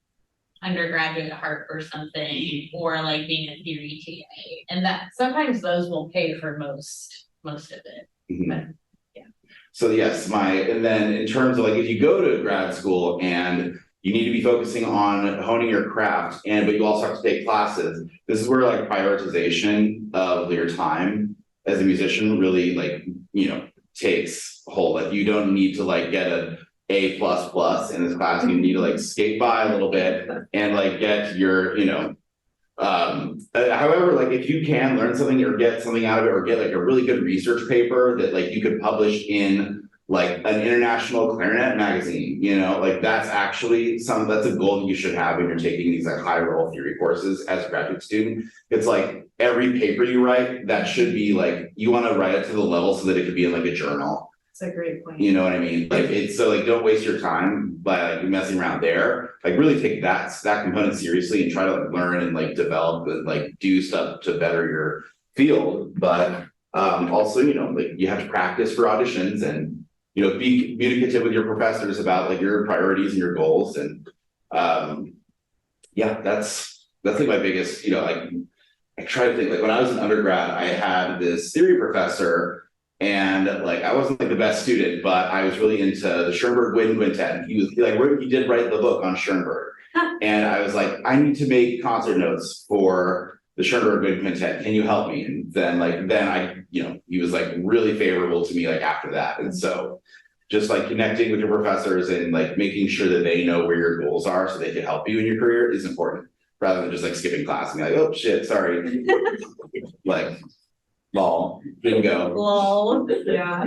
Speaker 1: undergraduate art or something, or like being a theory TA, and that sometimes those will pay for most of it. But,
Speaker 2: so yes, and then in terms of like, if you go to grad school and you need to be focusing on honing your craft, but you also have to take classes, this is where like prioritization of your time as a musician really like, you know, takes hold. Like you don't need to like get a A++ in this class. You need to like skate by a little bit and like get your, you know, however, like if you can learn something or get something out of it, or get like a really good research paper that like you could publish in like an international clarinet magazine, you know, like that's actually that's a goal that you should have when you're taking these like high roll theory courses as a graduate student. It's like every paper you write, that should be like, you want to write it to the level so that it could be in like a journal.
Speaker 1: That's a great point.
Speaker 2: You know what I mean? Like it's so like, don't waste your time by like messing around there. Like really take that component seriously and try to like learn and like develop and like do stuff to better your field. But also, you know, like you have to practice for auditions and, you know, be communicative with your professors about like your priorities and your goals. And yeah, that's like my biggest, you know, like I try to think like when I was an undergrad, I had this theory professor. And like I wasn't like the best student, but I was really into the Schoenberg Wind Quintet. He did write the book on Schoenberg, and I was like, I need to make concert notes for the Schoenberg Wind Quintet. Can you help me? And then I, you know, he was like really favorable to me like after that. And so just like connecting with your professors and like making sure that they know where your goals are so they can help you in your career is important, rather than just like skipping class and be like, oh shit, sorry, like. Lol, didn't go.
Speaker 1: Lol, yeah.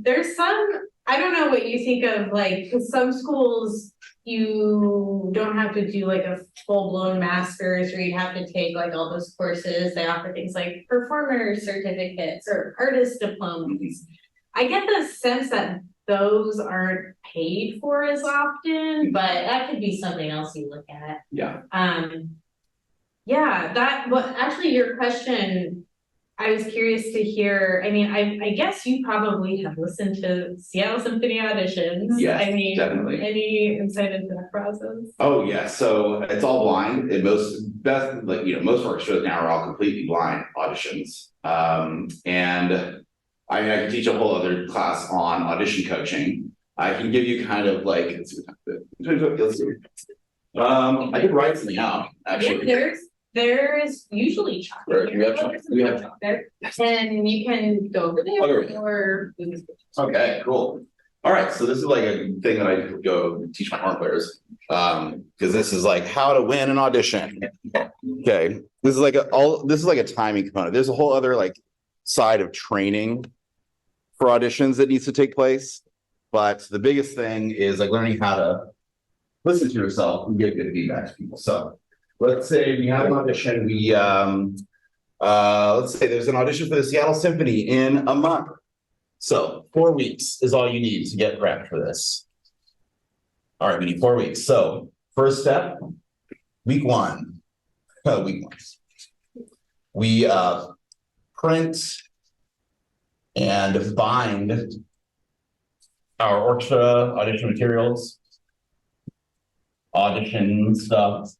Speaker 1: There's some, I don't know what you think of, like, because some schools you don't have to do like a full-blown master's where you have to take like all those courses. They offer things like performer certificates or artist diplomas. I get the sense that those aren't paid for as often, but that could be something else you look at.
Speaker 2: Yeah.
Speaker 1: Actually your question, I was curious to hear, I mean, I guess you probably have listened to Seattle Symphony auditions.
Speaker 2: Yes,
Speaker 1: I mean,
Speaker 2: definitely.
Speaker 1: Any insight into that process?
Speaker 2: Oh yeah, so it's all blind. And most orchestras now are all completely blind auditions. And I can teach a whole other class on audition coaching. I can give you kind of like, I could write something out, actually.
Speaker 1: Yeah, there's usually chocolate.
Speaker 2: We have chocolate.
Speaker 1: And you can go over there or.
Speaker 2: Okay, cool. All right, so this is like a thing that I go teach my horn players. Because this is like how to win an audition. Okay, this is like a timing component. There's a whole other like side of training for auditions that needs to take place. But the biggest thing is like learning how to listen to yourself and give good feedback to people. So let's say we have an audition. Let's say there's an audition for the Seattle Symphony in a month. So 4 weeks is all you need to get prepped for this. All right, we need 4 weeks. So first step, week one. Week one. We print and bind our orchestra audition materials, audition stuff,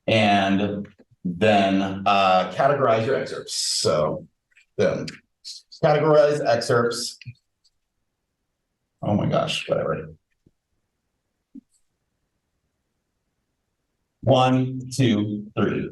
Speaker 2: and then categorize your excerpts. So then categorize excerpts. Oh my gosh, whatever. 1, 2, 3.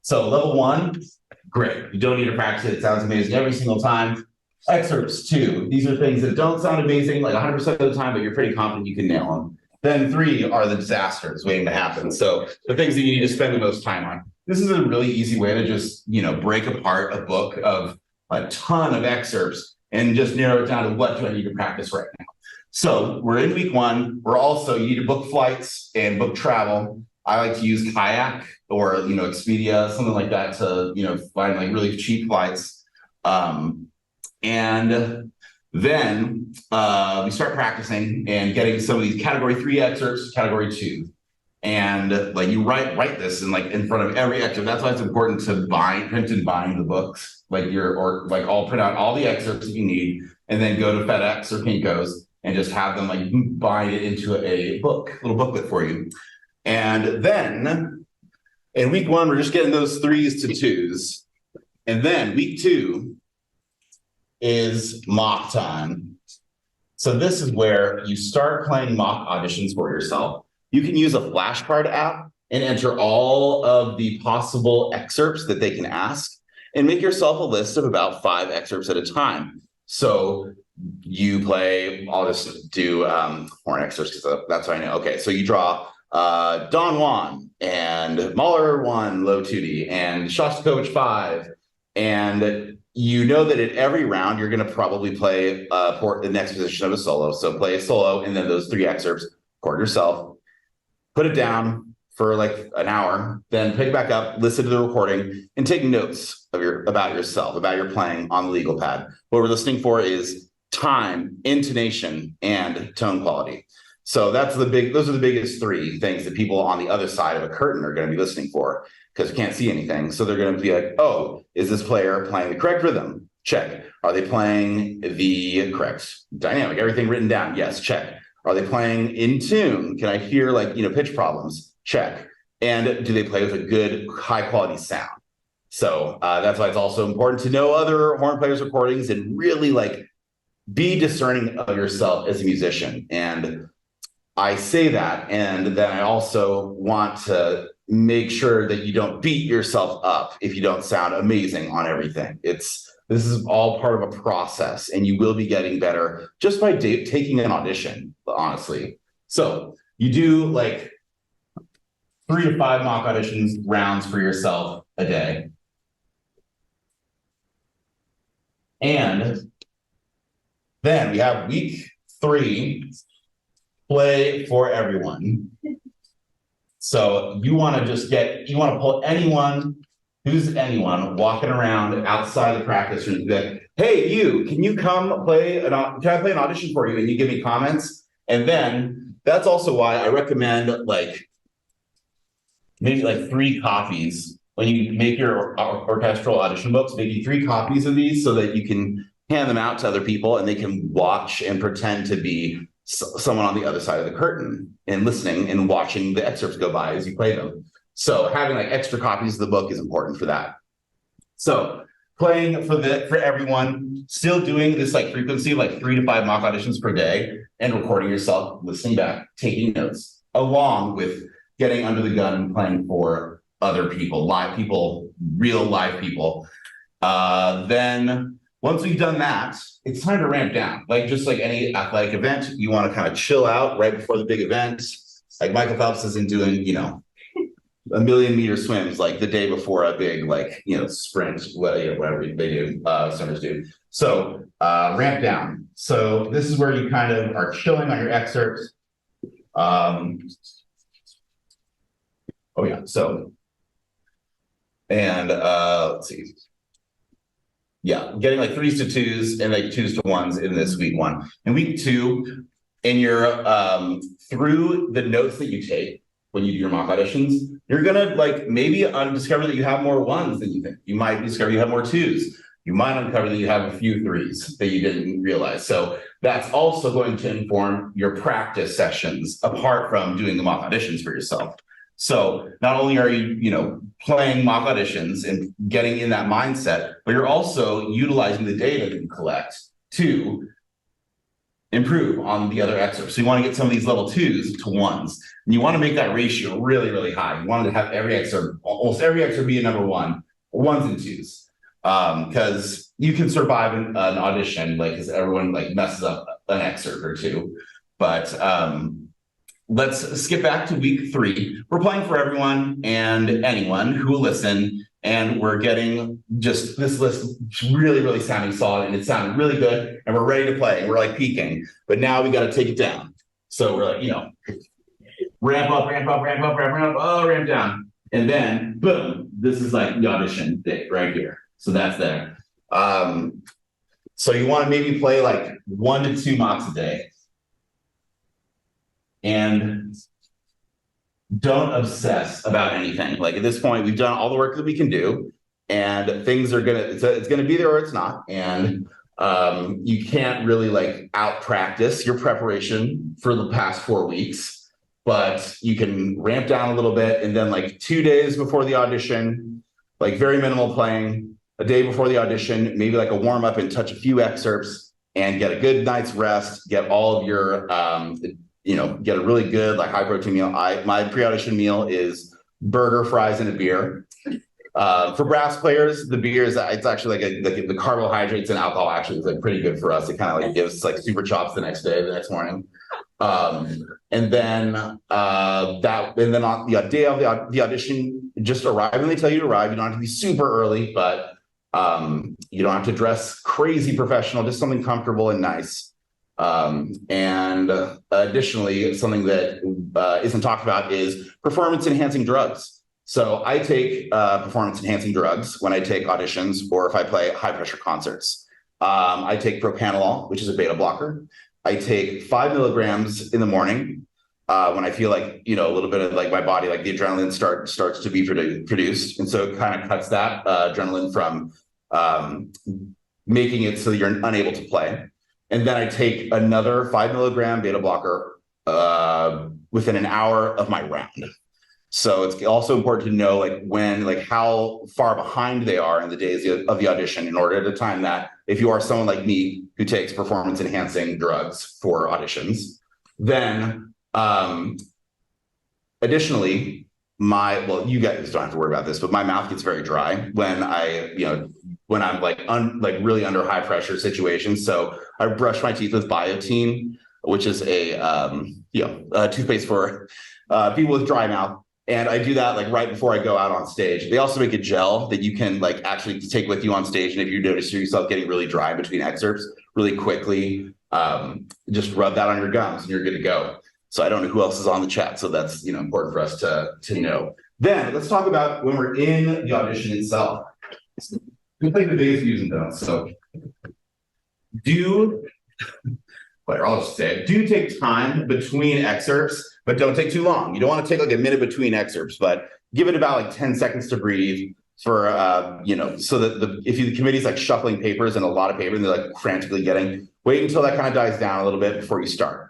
Speaker 2: So level 1, great. You don't need to practice it. It sounds amazing every single time. Excerpts 2. These are things that don't sound amazing like 100% of the time, but you're pretty confident you can nail them. Then 3 are the disasters waiting to happen. So the things that you need to spend the most time on. This is a really easy way to just, break apart a book of a ton of excerpts and just narrow it down to what do I need to practice right now. So we're in week 1. You need to book flights and book travel. I like to use Kayak or, Expedia, something like that to, find like really cheap flights. And then we start practicing and getting some of these category 3 excerpts, category 2. And like you write this in front of every excerpt. That's why it's important to print and bind the books, all print out all the excerpts that you need and then go to FedEx or Kinko's and just have them bind it into a little booklet for you. And then in week 1, we're just getting those 3s to 2s. And then week 2 is mock time. So this is where you start playing mock auditions for yourself. You can use a flashcard app and enter all of the possible excerpts that they can ask and make yourself a list of about 5 excerpts at a time. So you play, I'll just do horn excerpts because that's what I know. Okay, so you draw Don Juan and Mahler 1 low tutti and Shostakovich 5, and you know that at every round you're going to probably play the next position of a solo. So play a solo and then those 3 excerpts, record yourself, put it down for like an hour, then pick it back up, listen to the recording, and take notes about yourself, about your playing on the legal pad. What we're listening for is time, intonation, and tone quality. So those are the biggest 3 things that people on the other side of a curtain are going to be listening for because you can't see anything. So they're going to be like, oh, is this player playing the correct rhythm? Check. Are they playing the correct dynamic? Everything written down? Yes, check. Are they playing in tune? Can I hear pitch problems? Check. And do they play with a good high quality sound? So that's why it's also important to know other horn players' recordings and really be discerning of yourself as a musician. And I say that, and then I also want to make sure that you don't beat yourself up if you don't sound amazing on everything. This is all part of a process, and you will be getting better just by taking an audition, honestly. So you do 3 to 5 mock auditions rounds for yourself a day. And then we have week 3, play for everyone. So you want to pull anyone walking around outside the practice room that, hey, can you come play can I play an audition for you? And you give me comments. And then that's also why I recommend maybe 3 copies when you make your orchestral audition books, maybe 3 copies of these so that you can hand them out to other people and they can watch and pretend to be someone on the other side of the curtain and listening and watching the excerpts go by as you play them. So having extra copies of the book is important for that. So playing for everyone, still doing this frequency, 3 to 5 mock auditions per day and recording yourself, listening back, taking notes, along with getting under the gun and playing for other people, live people, real live people. Then once we've done that, it's time to ramp down. Just like any athletic event, you want to kind of chill out right before the big event. Michael Phelps isn't doing, 1,000,000-meter swims the day before a big sprint, whatever they do, swimmers do. So ramp down. So this is where you kind of are chilling on your excerpts. So and let's see. Yeah, getting 3s to 2s and 2s to 1s in this week 1. In week 2, in your through the notes that you take when you do your mock auditions, you're gonna like maybe discover that you have more ones than you think. You might discover you have more twos. You might uncover that you have a few threes that you didn't realize. So that's also going to inform your practice sessions apart from doing the mock auditions for yourself. So not only are you, playing mock auditions and getting in that mindset, but you're also utilizing the data that you collect to improve on the other excerpts. So you want to get some of these level 2s to 1s. And you want to make that ratio really, really high. You want to have almost every excerpt be a number 1, 1s and 2s. Because you can survive an audition, like, because everyone like messes up an excerpt or 2. But let's skip back to week 3. We're playing for everyone and anyone who will listen. And we're getting just this list really, really sounding solid, and it sounded really good, and we're ready to play. We're like peaking, but now we got to take it down. So we're like, ramp up, ramp down. And then boom, this is like the audition thing right here. So that's there. So you want to maybe play like 1 to 2 mocks a day. And don't obsess about anything. Like at this point, we've done all the work that we can do, and things are it's gonna be there or it's not. And you can't really like out practice your preparation for the past 4 weeks, but you can ramp down a little bit, and then like 2 days before the audition, like very minimal playing. A day before the audition, maybe like a warm up and touch a few excerpts, and get a good night's rest. Get all of your get a really good like high protein meal. My pre-audition meal is burger, fries, and a beer. For brass players, the beer is it's actually like the carbohydrates and alcohol actually is like pretty good for us. It kind of like gives like super chops the next morning. And then on the day of the audition, just arrive when they tell you to arrive. You don't have to be super early, but you don't have to dress crazy professional, just something comfortable and nice. And additionally, something that isn't talked about is performance enhancing drugs. So I take performance enhancing drugs when I take auditions or if I play high pressure concerts. I take propranolol, which is a beta blocker. I take 5 milligrams in the morning when I feel like, a little bit of like my body, like the adrenaline starts to be produced. And so it kind of cuts that adrenaline from making it so that you're unable to play. And then I take another 5 milligram beta blocker within an hour of my round. So it's also important to know how far behind they are in the days of the audition in order to time that. If you are someone like me who takes performance enhancing drugs for auditions, then additionally, you guys don't have to worry about this, but my mouth gets very dry when I'm really under high pressure situations. So I brush my teeth with Biotine, which is a toothpaste for people with dry mouth. And I do that like right before I go out on stage. They also make a gel that you can like actually take with you on stage. And if you notice yourself getting really dry between excerpts really quickly, just rub that on your gums and you're good to go. So I don't know who else is on the chat. So that's important for us to know. Then let's talk about when we're in the audition itself. We play the biggest views and don'ts. So I'll just say, do take time between excerpts, but don't take too long. You don't want to take like a minute between excerpts, but give it about like 10 seconds to breathe for, so that if the committee's like shuffling papers and a lot of paper and they're like frantically wait until that kind of dies down a little bit before you start.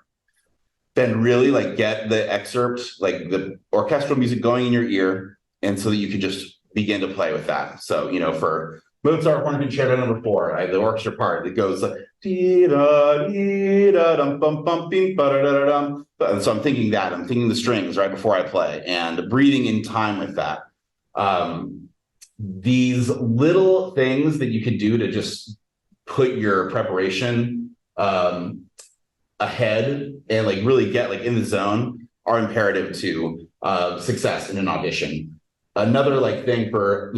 Speaker 2: Then really like get the excerpt, like the orchestral music going in your ear, and so that you can just begin to play with that. So, for Mozart Horn Concerto number 4, the orchestra part that goes like and so I'm thinking the strings right before I play and breathing in time with that. These little things that you can do to just put your preparation ahead and like really get like in the zone are imperative to success in an audition. Another like thing for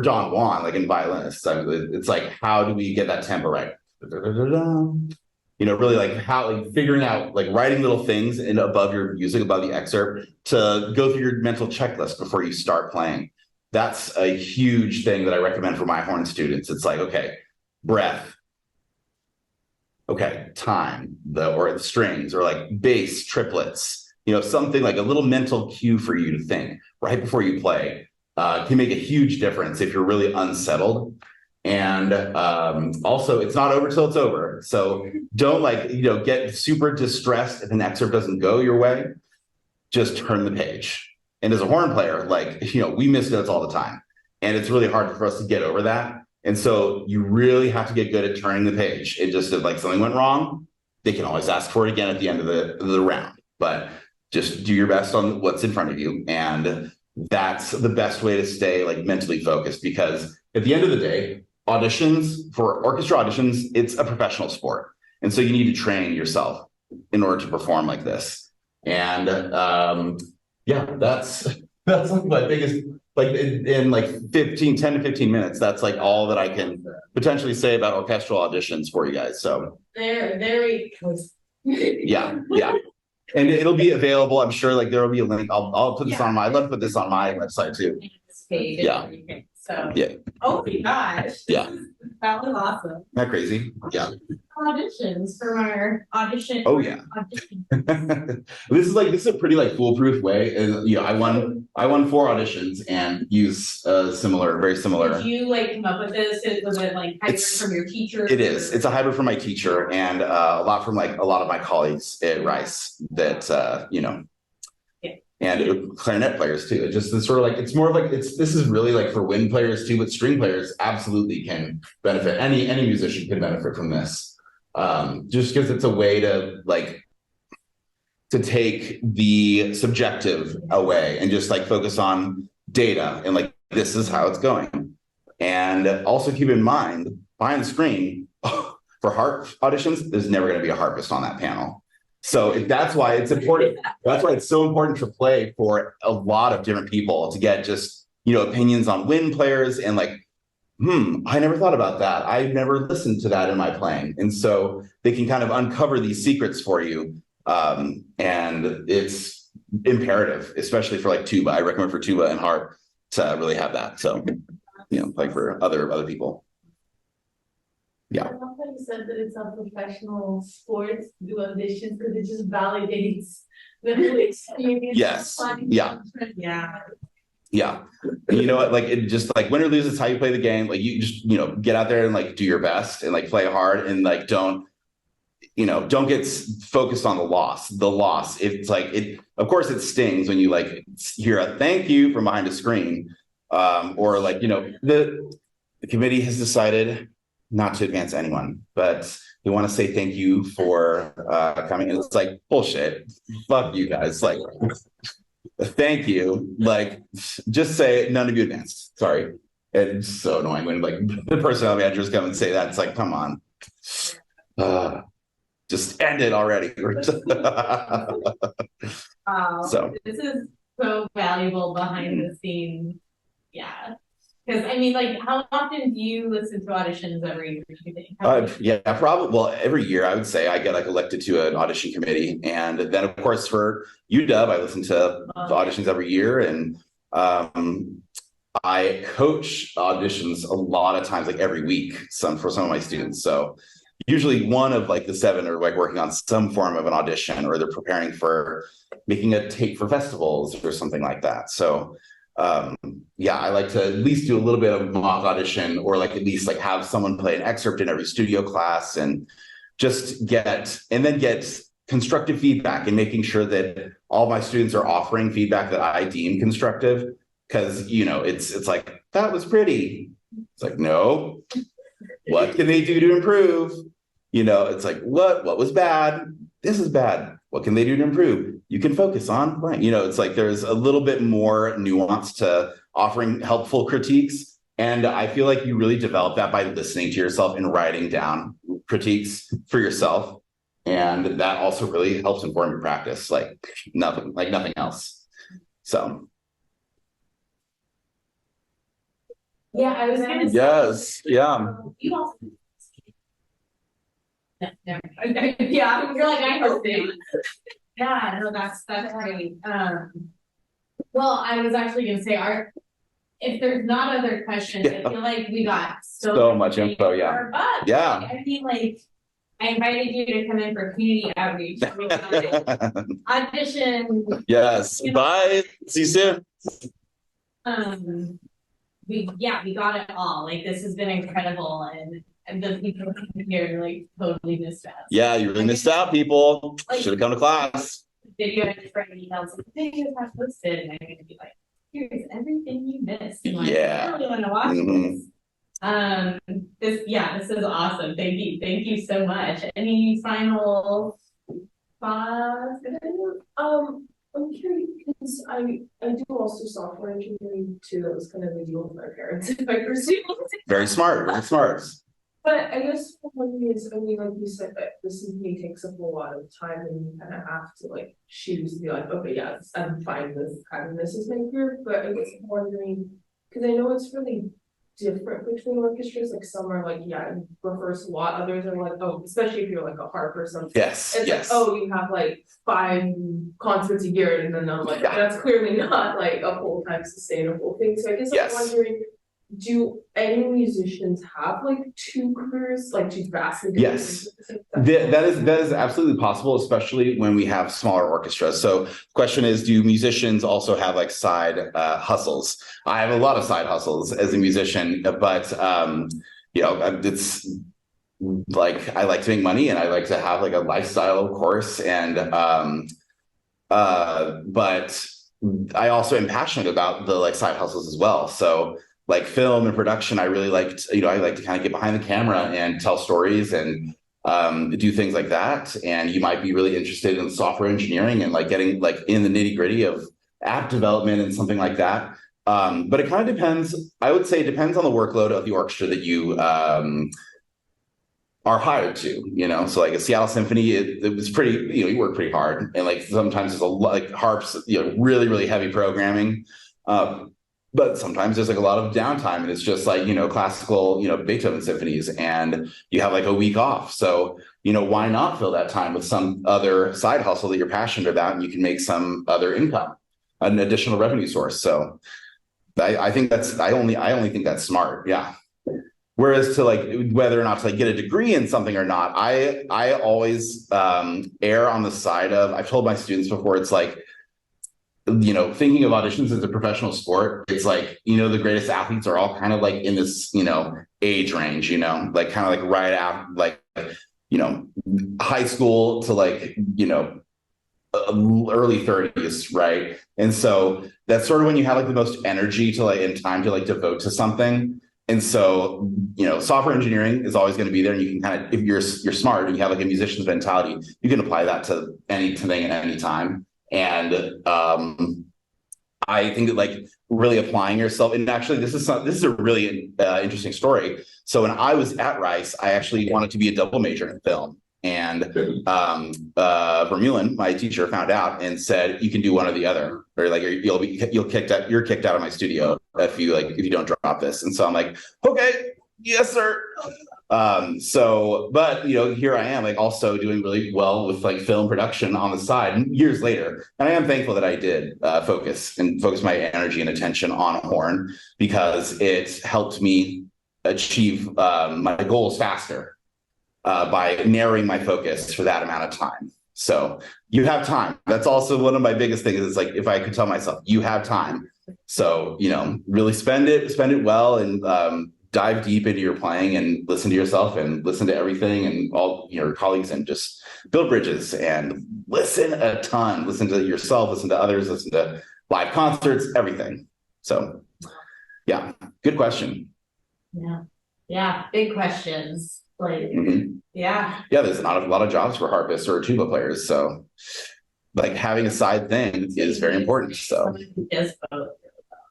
Speaker 2: Don Juan, like in violinists, it's like, how do we get that tempo right? Really like figuring out, like writing little things above your music, above the excerpt to go through your mental checklist before you start playing. That's a huge thing that I recommend for my horn students. It's like, okay, breath. okay, time, or the strings, or like bass triplets, something like a little mental cue for you to think right before you play, can make a huge difference if you're really unsettled. And also, it's not over till it's over. So don't get super distressed if an excerpt doesn't go your way. Just turn the page. And as a horn player, we miss notes all the time. And it's really hard for us to get over that. And so you really have to get good at turning the page. It just, if something went wrong, they can always ask for it again at the end of the round. But just do your best on what's in front of you. And that's the best way to stay mentally focused, because at the end of the day, auditions, for orchestra auditions, it's a professional sport. And so you need to train yourself in order to perform like this. And that's my biggest, in 10 to 15 minutes, that's all that I can potentially say about orchestral auditions for you guys. So
Speaker 1: they're very close.
Speaker 2: Yeah. And it'll be available. I'm sure there will be a link. I'll put this on I'd love to put this on my website too. Yeah.
Speaker 1: So
Speaker 2: yeah.
Speaker 1: Oh my gosh.
Speaker 2: Yeah.
Speaker 1: That was awesome.
Speaker 2: Isn't that crazy? Yeah.
Speaker 1: Auditions for our audition.
Speaker 2: Oh yeah. This is a pretty foolproof way. And I won 4 auditions and use very similar.
Speaker 1: Did you come up with this? Was it hybrid from your teacher?
Speaker 2: It is. It's a hybrid from my teacher and a lot from a lot of my colleagues at Rice that and clarinet players too. It just is sort of it's more of this is really for wind players too, but string players absolutely can benefit. Any musician can benefit from this. Just because it's a way to take the subjective away and just focus on data and this is how it's going. And also keep in mind, behind the screen for harp auditions, there's never going to be a harpist on that panel. So that's why it's important. That's why it's so important to play for a lot of different people to get just, opinions on wind players and I never thought about that. I've never listened to that in my playing. And so they can kind of uncover these secrets for you. And it's imperative, especially for tuba. I recommend for tuba and harp to really have that. So, for other people. Yeah.
Speaker 3: I love how you said that it's a professional sport to do auditions because it just validates the whole experience.
Speaker 2: Yes. Yeah.
Speaker 1: Yeah.
Speaker 2: Yeah. And you know what? It just win or lose, it's how you play the game. You just, get out there and do your best and play hard and don't get focused on the loss. The loss. It's of course it stings when you hear a thank you from behind a screen. Or the committee has decided not to advance anyone, but we want to say thank you for coming. And it's bullshit. Fuck you guys. Thank you. Just say none of you advanced. Sorry. It's so annoying when the personnel managers come and say that. It's come on. Just end it already.
Speaker 1: Wow.
Speaker 2: So
Speaker 1: this is so valuable behind the scenes. Yeah. Because how often do you listen to auditions every year? Do you think?
Speaker 2: Yeah, probably. Well, every year I would say I get elected to an audition committee, and then of course for UW I listen to the auditions every year, and I coach auditions a lot of times, every week, for some of my students. So usually one of the 7 are working on some form of an audition, or they're preparing for making a tape for festivals or something like that. So. I like to at least do a little bit of mock audition, or at least have someone play an excerpt in every studio class, and just get constructive feedback, and making sure that all my students are offering feedback that I deem constructive. Because it's that was pretty. It's no, what can they do to improve? It's what was bad? This is bad. What can they do to improve? You can focus on playing. It's there's a little bit more nuance to offering helpful critiques. And I feel you really develop that by listening to yourself and writing down critiques for yourself. And that also really helps inform your practice, nothing else. So.
Speaker 1: Yeah, I was gonna say.
Speaker 2: Yes. Yeah.
Speaker 1: You also. No. Yeah, you're I know. Yeah, no, that's great. Well, I was actually gonna say, if there's not other questions, I feel we got so
Speaker 2: much info. Yeah.
Speaker 1: Yeah. I mean, I invited you to come in for community outreach. Audition.
Speaker 2: Yes. Bye. See you soon.
Speaker 1: We got it all. Like, this has been incredible, and the people here like totally missed out.
Speaker 2: Yeah, you really missed out, people.
Speaker 1: Like,
Speaker 2: should have come to class.
Speaker 1: Video and different emails, like, videos not posted, and I'm gonna be like, here's everything you missed. And, like,
Speaker 2: Yeah.
Speaker 1: I really want to watch this. This is awesome. Thank you so much. Any final thoughts?
Speaker 5: I'm curious because I do also software engineering too. That was kind of the deal with my parents if I pursue.
Speaker 2: Very smart. Very smart.
Speaker 5: But I guess one thing is, I mean, like you said, that this is me takes up a lot of time, and you kind of have to like choose to be like, okay, yes, I'm fine with having this as my career. But I guess I'm wondering, because I know it's really different between orchestras. Like some are like, yeah, it refers a lot. Others are like, oh, especially if you're like a harp or something.
Speaker 2: Yes.
Speaker 5: It's
Speaker 2: yes.
Speaker 5: like, oh, you have like 5 concerts a year, and then I'm like, that's clearly not like a full-time sustainable thing. So I guess
Speaker 2: Yes.
Speaker 5: I'm wondering, do any musicians have like 2 careers, like 2 vastly different
Speaker 2: Yes.
Speaker 5: things?
Speaker 2: That is absolutely possible, especially when we have smaller orchestras. So the question is, do musicians also have like side hustles? I have a lot of side hustles as a musician, but it's like I like to make money and I like to have like a lifestyle, of course, and but I also am passionate about the like side hustles as well. So like film and production, I really liked, I like to kind of get behind the camera and tell stories and do things like that. And you might be really interested in software engineering and like getting like in the nitty gritty of app development and something like that. But it kind of depends. I would say it depends on the workload of the orchestra that you are hired to, so like a Seattle Symphony, it was pretty, you work pretty hard. And like sometimes there's a lot like harps, really, really heavy programming. But sometimes there's like a lot of downtime and it's just like, classical, Beethoven symphonies and you have like a week off. So, why not fill that time with some other side hustle that you're passionate about and you can make some other income, an additional revenue source. So I think I only think that's smart. Yeah. Whereas to like whether or not to like get a degree in something or not, I always err on the side of, I've told my students before, it's like, thinking of auditions as a professional sport, it's like, the greatest athletes are all kind of like in this, age range, like kind of like right after, like, high school to like, early 30s, right? And so that's sort of when you have like the most energy to like and time to like devote to something. And so, software engineering is always going to be there. And you can kind of, if you're smart and you have like a musician's mentality, you can apply that to anything at any time. And I think that like really applying yourself, and actually this is a really interesting story. So when I was at Rice, I actually wanted to be a double major in film. And Vermeulen, my teacher, found out and said, you can do one or the other, or like you're kicked out of my studio if you don't drop this. And so I'm like, okay, yes, sir. But here I am, like also doing really well with like film production on the side years later. And I am thankful that I did focus my energy and attention on horn because it helped me achieve my goals faster by narrowing my focus for that amount of time. So you have time. That's also one of my biggest things is like, if I could tell myself, you have time. So, really spend it well and dive deep into your playing and listen to yourself and listen to everything and all your colleagues and just build bridges and listen a ton. Listen to yourself, listen to others, listen to live concerts, everything. So yeah, good question.
Speaker 1: Yeah, big questions. Like, yeah,
Speaker 2: there's not a lot of jobs for harpists or tuba players. So like having a side thing is very important. So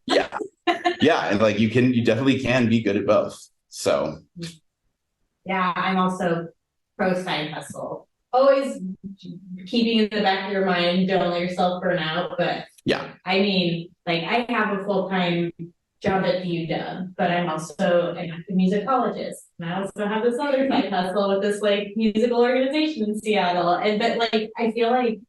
Speaker 2: yeah. And like you definitely can be good at both. So
Speaker 1: yeah, I'm also pro side hustle. Always keeping in the back of your mind, don't let yourself burn out. But
Speaker 2: yeah,
Speaker 1: I mean, like I have a full-time job at the UW, but I'm also an active musicologist. And I also have this other side hustle with this like musical organization in Seattle. But like I feel like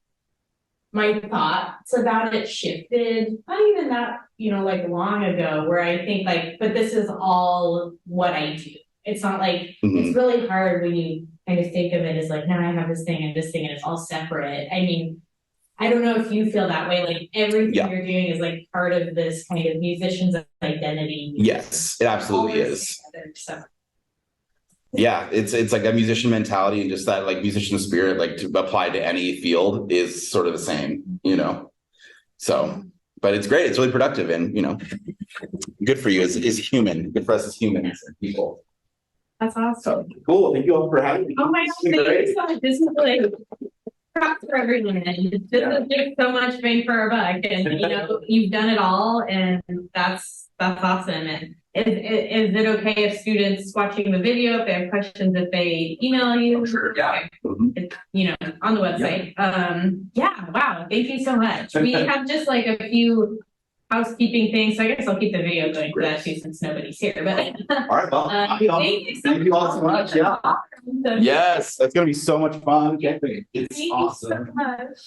Speaker 1: my thoughts about it shifted, not even that, like long ago, where I think like, but this is all what I do. It's not like, it's really hard when you kind of think of it as like, now I have this thing and this thing and it's all separate. I mean, I don't know if you feel that way, like everything
Speaker 2: Yeah.
Speaker 1: you're doing is like part of this kind of musician's identity.
Speaker 2: Yes, it absolutely
Speaker 1: All this
Speaker 2: is.
Speaker 1: together, so.
Speaker 2: Yeah, it's like a musician mentality, and just that like musician spirit, like to apply to any field is sort of the same, you know. So, but it's great. It's really productive, and you know, good for you as a human. Good for us as humans and people.
Speaker 1: That's awesome.
Speaker 2: So cool. Thank you all for having me.
Speaker 1: Oh my
Speaker 2: It's been
Speaker 1: God, thank
Speaker 2: great.
Speaker 1: you so much. This is like props for everyone. This is just so much bang for our buck, and you know, you've done it all, and that's awesome. And is it okay if students watching the video, if they have questions, if they email you?
Speaker 2: Sure. Yeah.
Speaker 1: It's, you know, on the website. Yeah, wow, thank you so much. We have just like a few housekeeping things, so I guess I'll keep the video going for that too, since nobody's here, but.
Speaker 2: All right. Well,
Speaker 1: Thank
Speaker 2: you all so much. Yeah.
Speaker 1: So-
Speaker 2: Yes, that's gonna be so much fun. It's
Speaker 1: Thank you
Speaker 2: awesome.
Speaker 1: so much.